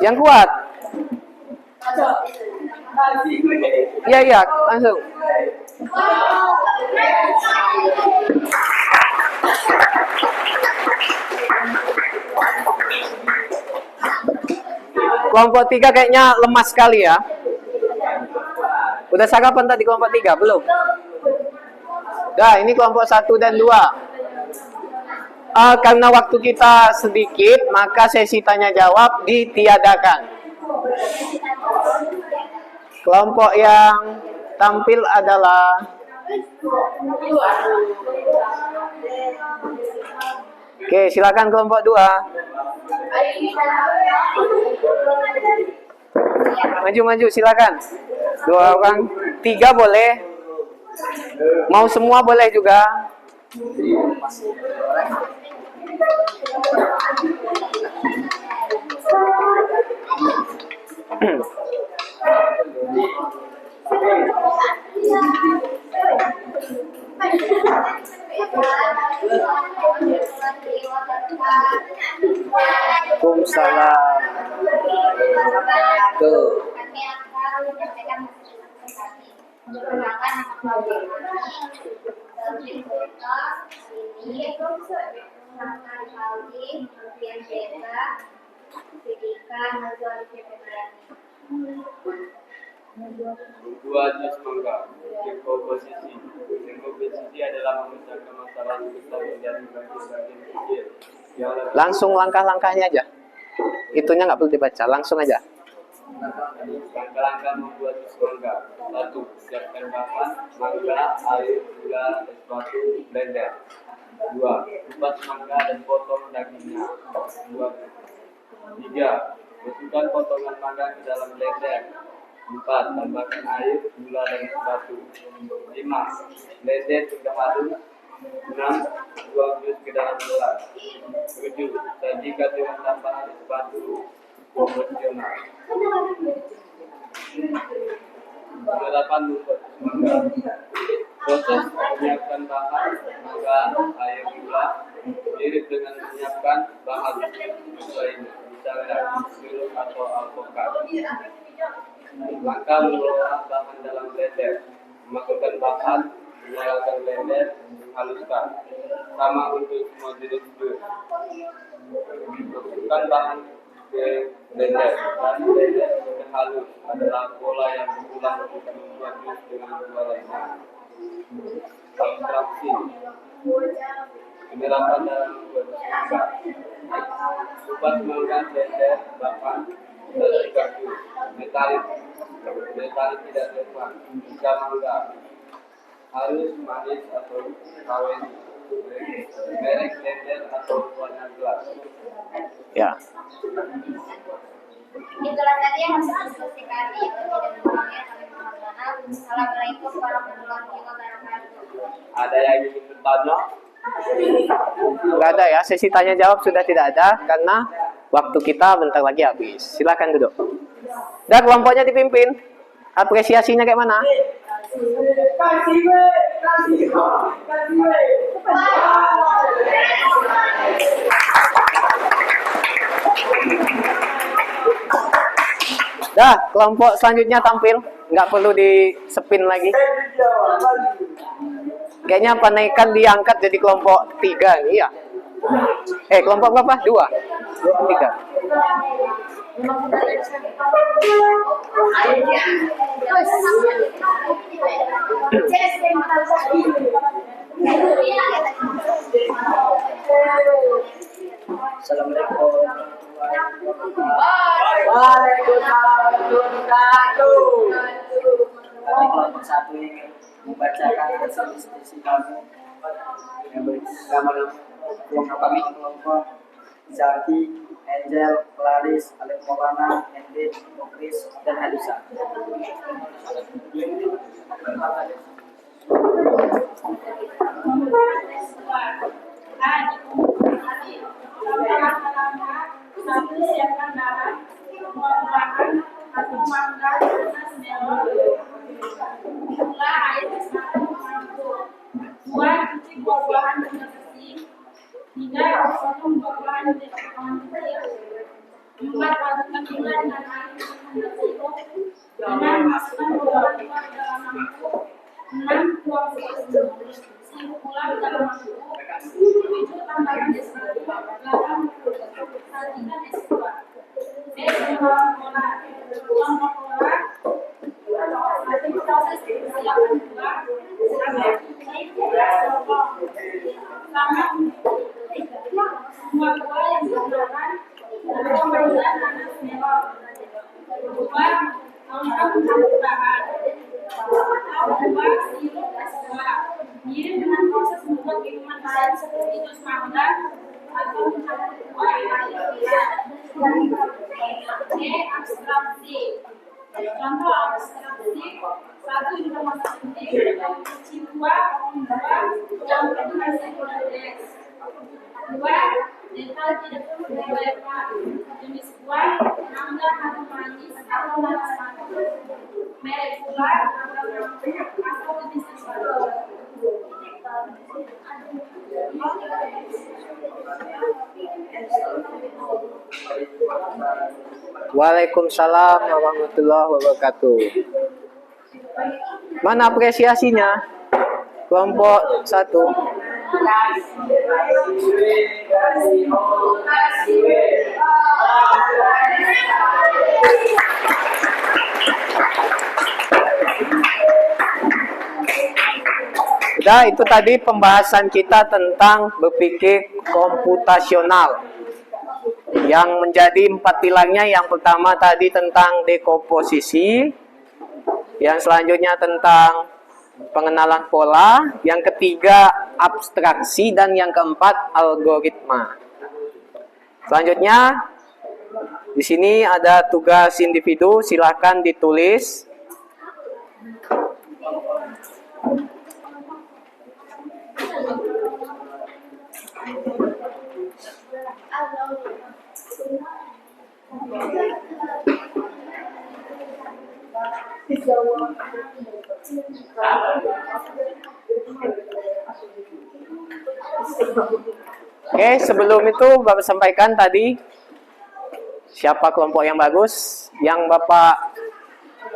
Yang kuat. Iya, langsung. Kelompok 3 kayaknya lemas sekali ya. Udah sarapan tadi kelompok 3? Belum? Dah, ini kelompok 1 dan 2. Karena waktu kita sedikit, maka sesi tanya jawab ditiadakan. Kelompok yang tampil adalah Oke, silakan kelompok 2. Maju, silakan. 2 orang, 3 boleh. Mau semua boleh juga. Waalaikumsalam. Tuh. Kami akan menyampaikan presentasi. Perkenalkan nama ini Rahman Aldi, Alfian Beta, Sidika, Nazwa Alfian Febrani. Dua jenis mangga. Komposisi adalah memecahkan masalah besar menjadi bagian-bagian kecil. Langsung langkah-langkahnya aja. Itunya nggak perlu dibaca, langsung aja. Langkah-langkah membuat jus mangga. 1. Siapkan bahan mangga, air, gula, es batu, blender. 2. Kupas mangga dan potong dagingnya. 3. Masukkan potongan mangga ke dalam blender. 4. Tambahkan air, gula, dan es batu. 5. Blender hingga halus. 6. Buang jus ke dalam gelas. 7. Sajikan dengan tambahan es batu proporsional. 8. Membuat mangga. Proses menyiapkan bahan mangga, air, gula mirip dengan menyiapkan bahan lainnya, misalnya sirup atau alpukat. Langkah mengolah bahan dalam blender. Masukkan bahan, menyalakan blender, menghaluskan. Sama untuk semua jenis jus. Masukkan bahan ke blender dan blender hingga halus adalah pola yang berulang untuk membuat jus dengan dua lainnya. Ekstraksi. Penyerapan dalam membuat mangga. Kupas mangga, blender, bahan, dan juga jus. Metalik tidak relevan. Jika mangga harus manis atau kawin, merek blender atau warna gelas. Ya. Itulah tadi yang harus diskusi kami. Tidak kurangnya kami mohon maaf. Assalamualaikum warahmatullahi wabarakatuh. Ada yang ingin bertanya? Nggak ada ya, sesi tanya jawab sudah tidak ada karena waktu kita bentar lagi habis. Silakan duduk. Dan kelompoknya dipimpin. Apresiasinya kayak mana? Dah, kelompok selanjutnya tampil. Nggak perlu di-spin lagi. Kayaknya panaikan diangkat jadi kelompok 3 nih ya. Kelompok berapa? 2? 3. Assalamualaikum. Waalaikumsalam wabarakatuh. Kami kelompok 1 ingin membacakan hasil diskusi kami yang bersama kelompok kami kelompok Zaki, Angel, Claris, Alif Maulana, Endin, Mukris, dan Halisa. Satu, siapkan bahan, bahan atau mangga, tunas melon, gula, air, santan, mampu. 2, cuci buah-buahan dengan bersih. 3, potong buah-buahan dengan tangan kecil. 4, adukkan gula dengan air dengan bersih. 5, masukkan buah-buahan ke dalam mangkuk. 6, tuang sepenuhnya. 10 gula ke dalam mangkuk. 7, tambahkan es batu. 8, sajikan es buah. Kelompok pola. Kelompok pola. Satu proses persiapan buah. Sama semua buah yang digunakan dalam pembuatan nanas melon. 2, lengkap mencampur bahan. 2, sirup es buah. Mirip dengan proses membuat minuman lain seperti jus mangga atau mencampur buah air gula. Abstraksi. Contoh abstraksi. 1, informasi penting tentang cuci buah, membuat, yang kedua hasil proses. 2, detail tidak perlu dibayarkan. Jenis buah, mangga atau manis atau nanas mangga. Merek gula atau jenis es batu. Waalaikumsalam warahmatullahi wabarakatuh. Mana apresiasinya? Kelompok 1. Nah, itu tadi pembahasan kita tentang berpikir komputasional. Yang menjadi 4 pilarnya, yang pertama tadi tentang dekomposisi, yang selanjutnya tentang pengenalan pola, yang ketiga abstraksi, dan yang keempat algoritma. Selanjutnya di sini ada tugas individu, silakan ditulis. Oke, sebelum itu Bapak sampaikan tadi siapa kelompok yang bagus. Yang Bapak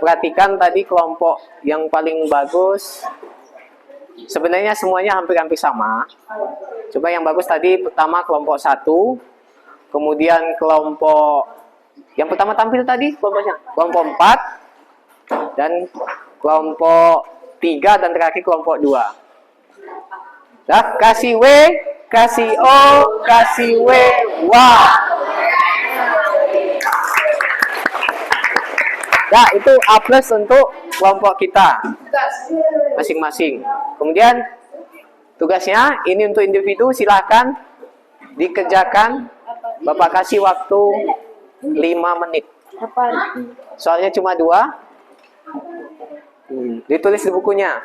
perhatikan tadi kelompok yang paling bagus. Sebenarnya semuanya hampir-hampir sama. Coba yang bagus tadi pertama kelompok 1, kemudian kelompok yang pertama tampil tadi kelompoknya kelompok 4, dan kelompok 3, dan terakhir kelompok 2. Dah, kasih W, kasih O, kasih W, wah. Nah, itu A+ untuk kelompok kita masing-masing. Kemudian tugasnya ini untuk individu, silahkan dikerjakan. Bapak kasih waktu 5 menit. Apa arti? Soalnya cuma 2. Ditulis di bukunya.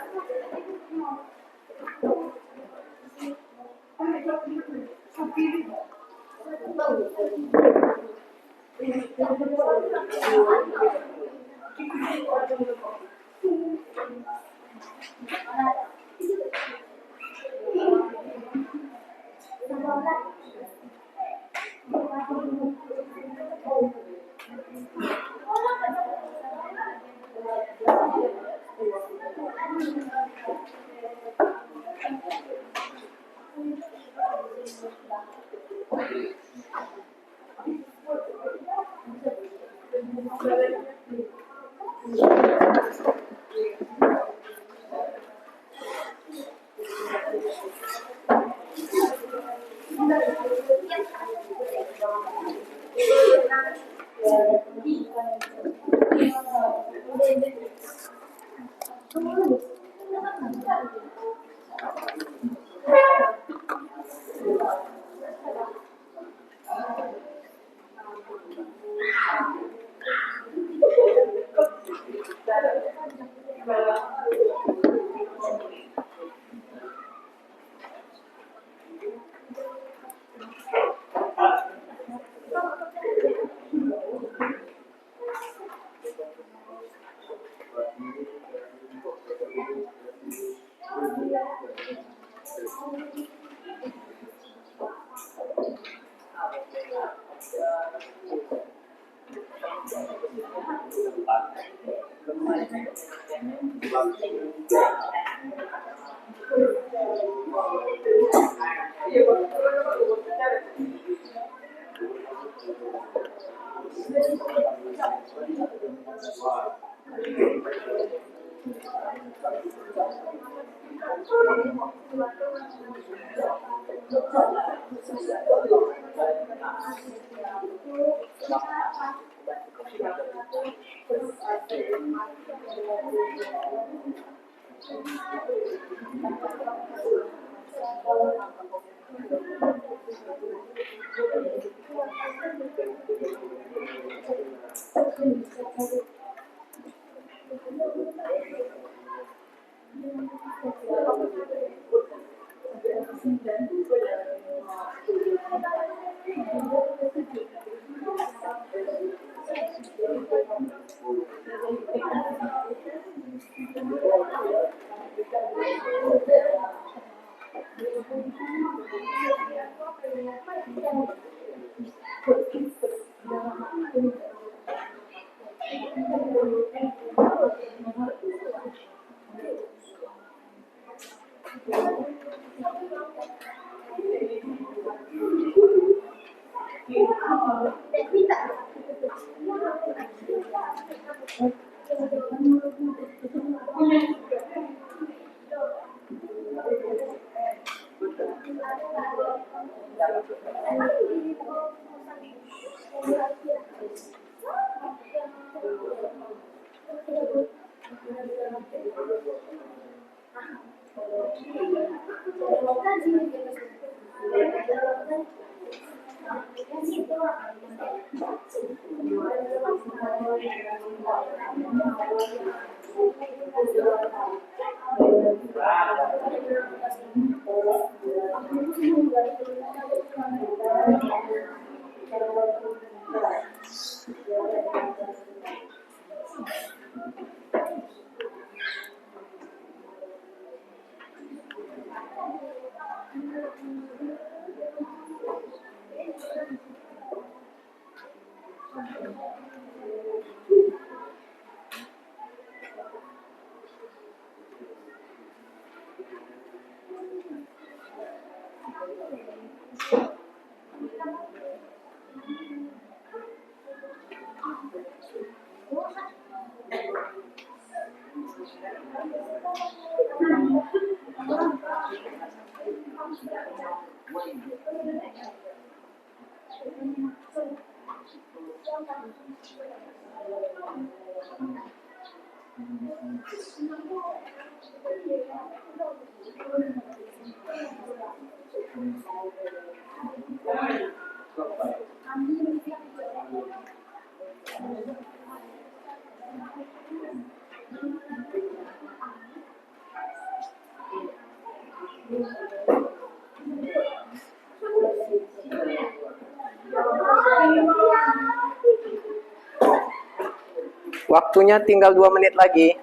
Waktunya tinggal 2 menit lagi.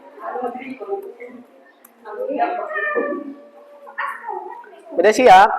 Udah siap?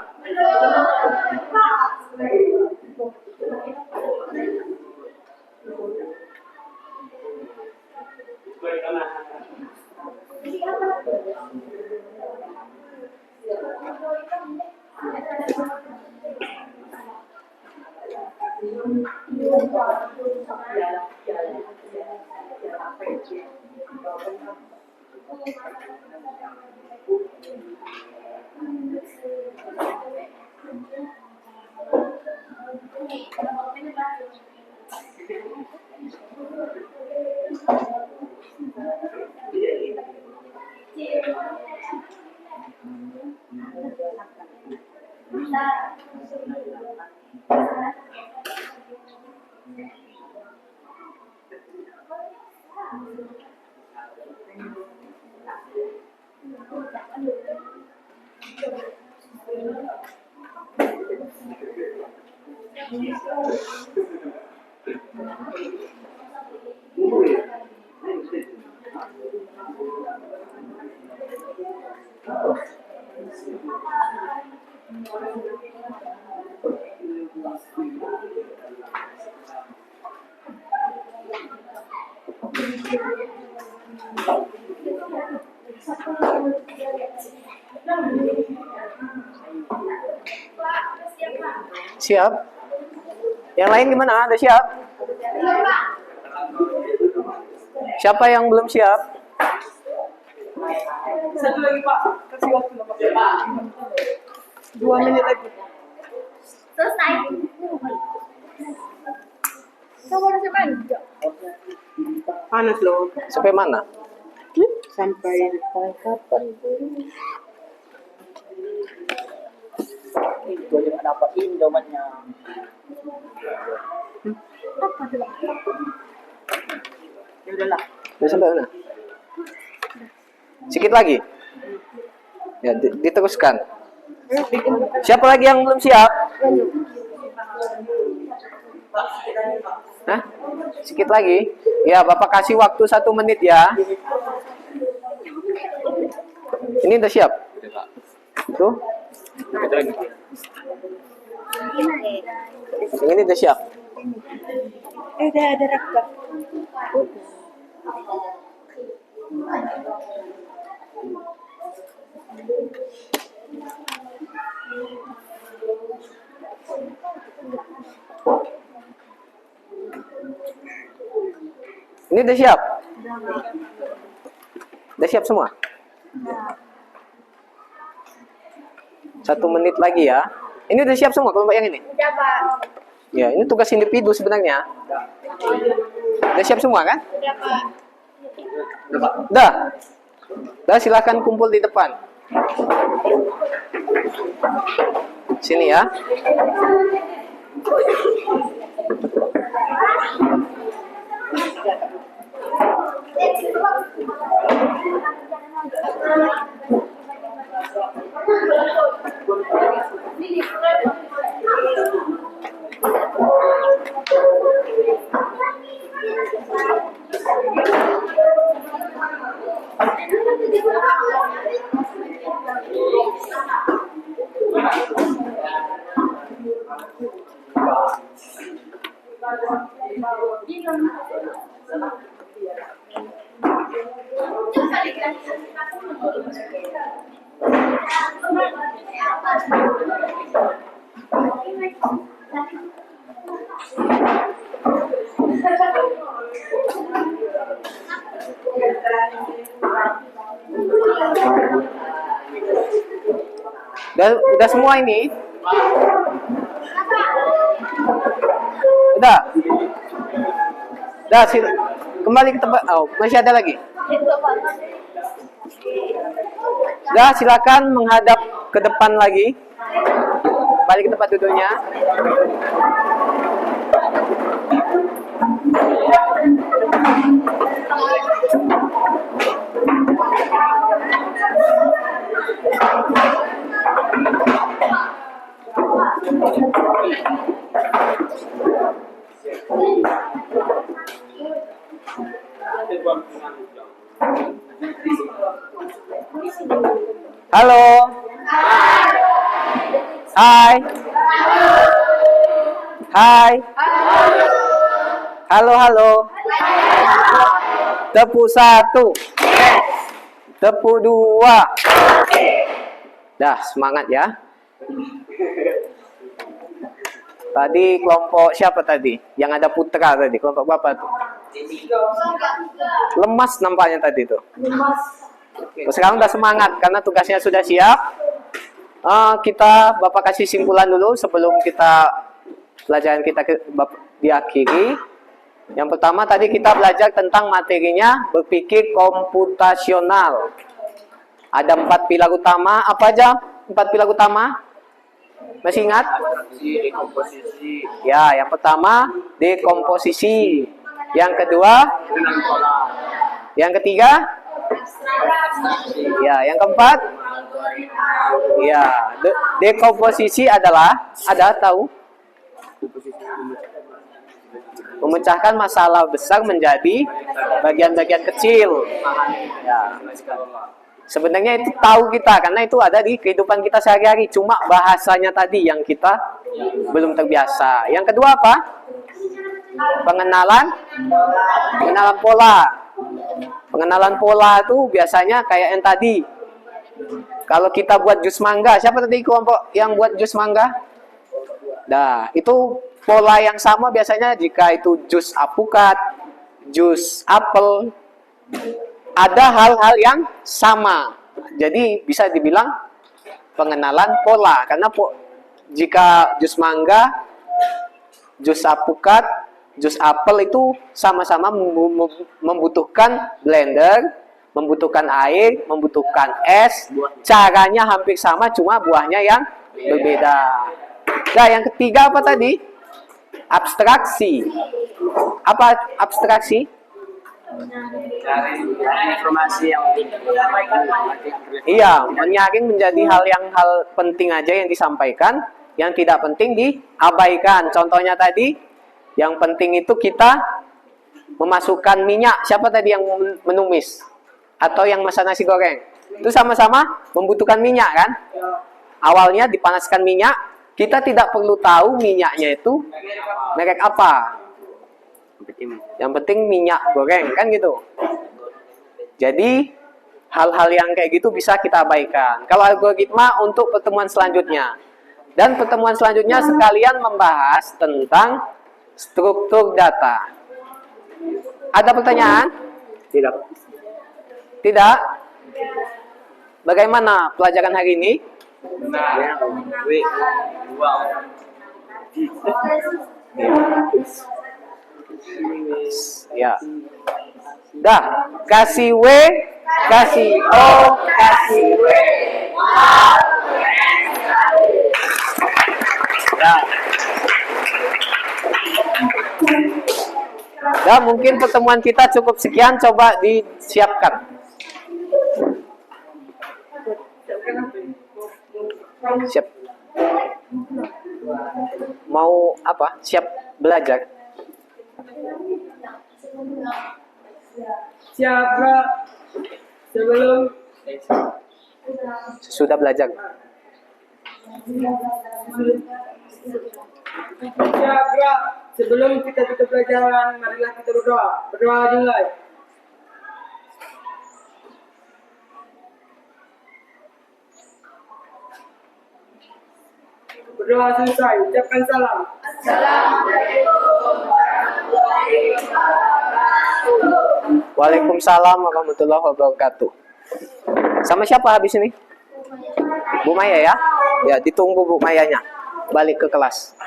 Siap? Yang lain gimana? Ada siap? Siapa yang belum siap? Satu lagi Pak, kasih waktu Pak. 2 menit lagi. Selesai. Kamu harus main. Panas loh. Sampai mana? Sampai kapan? Itu aja nggak dapat Indomainnya. Ya udahlah. Udah sampai mana? Sedikit lagi. Ya, diteruskan. Siapa lagi yang belum siap? Hah? Sedikit lagi. Ya, Bapak kasih waktu 1 menit ya. Ini udah siap? Tuh. Yang ini udah siap? Udah ada rakam. Ini udah siap? Udah siap semua? 1 menit lagi ya. Ini udah siap semua kelompok yang ini? Udah, Pak. Ya, ini tugas individu sebenarnya. Udah siap semua kan? Udah, Pak. Udah. Udah, silakan kumpul di depan. Sini ya. Udah semua ini? Udah. Udah, kembali ke tempat. Oh, masih ada lagi. Udah, silakan menghadap ke depan lagi. Balik ke tempat duduknya. Halo. Hai. Hai. Halo, halo. Tepuk 1. Tepuk 2. Dah, semangat ya. Tadi kelompok siapa tadi? Yang ada putra tadi, kelompok Bapak tuh. Lemas nampaknya tadi tuh. Sekarang udah semangat karena tugasnya sudah siap. Bapak kasih simpulan dulu sebelum pelajaran kita diakhiri. Yang pertama tadi kita belajar tentang materinya berpikir komputasional. Ada 4 pilar utama. Apa aja 4 pilar utama? Masih ingat? Dekomposisi, Ya, yang pertama dekomposisi. Yang kedua, yang ketiga, ya, yang keempat, ya, dekomposisi adalah tahu? Memecahkan masalah besar menjadi bagian-bagian kecil. Ya. Sebenarnya itu tahu kita karena itu ada di kehidupan kita sehari-hari. Cuma bahasanya tadi yang kita belum terbiasa. Yang kedua apa? Pengenalan pola. Pengenalan pola itu biasanya kayak yang tadi. Kalau kita buat jus mangga, siapa tadi kelompok yang buat jus mangga? Nah, itu pola yang sama biasanya jika itu jus alpukat, jus apel, ada hal-hal yang sama. Jadi bisa dibilang pengenalan pola. Karena jika jus mangga, jus alpukat, jus apel itu sama-sama membutuhkan blender, membutuhkan air, membutuhkan es. Caranya hampir sama, cuma buahnya yang berbeda. Nah, yang ketiga apa tadi? Abstraksi. Apa abstraksi? Informasi yang Iya, menyaring menjadi hal penting aja yang disampaikan, yang tidak penting diabaikan. Contohnya tadi, yang penting itu kita memasukkan minyak. Siapa tadi yang menumis? Atau yang masak nasi goreng? Itu sama-sama membutuhkan minyak kan? Awalnya dipanaskan minyak, kita tidak perlu tahu minyaknya itu merek apa. Yang penting minyak goreng kan gitu. Jadi hal-hal yang kayak gitu bisa kita abaikan. Kalau algoritma untuk pertemuan selanjutnya. Dan pertemuan selanjutnya sekalian membahas tentang struktur data. Ada pertanyaan? tidak. Tidak? Bagaimana pelajaran hari ini? Ya. Dah, kasih W, kasih O, kasih W. Dah, mungkin pertemuan kita cukup sekian, coba disiapkan. Siap. Mau apa? Siap belajar. Siapa sebelum Sudah belajar. siapa sebelum kita tutup pelajaran, marilah kita berdoa. Berdoa dimulai. Berdoa selesai, ucapkan salam. Waalaikumsalam warahmatullahi wabarakatuh. Sama siapa habis ini? Bu Maya ya? Ya, ditunggu Bu Mayanya. Balik ke kelas.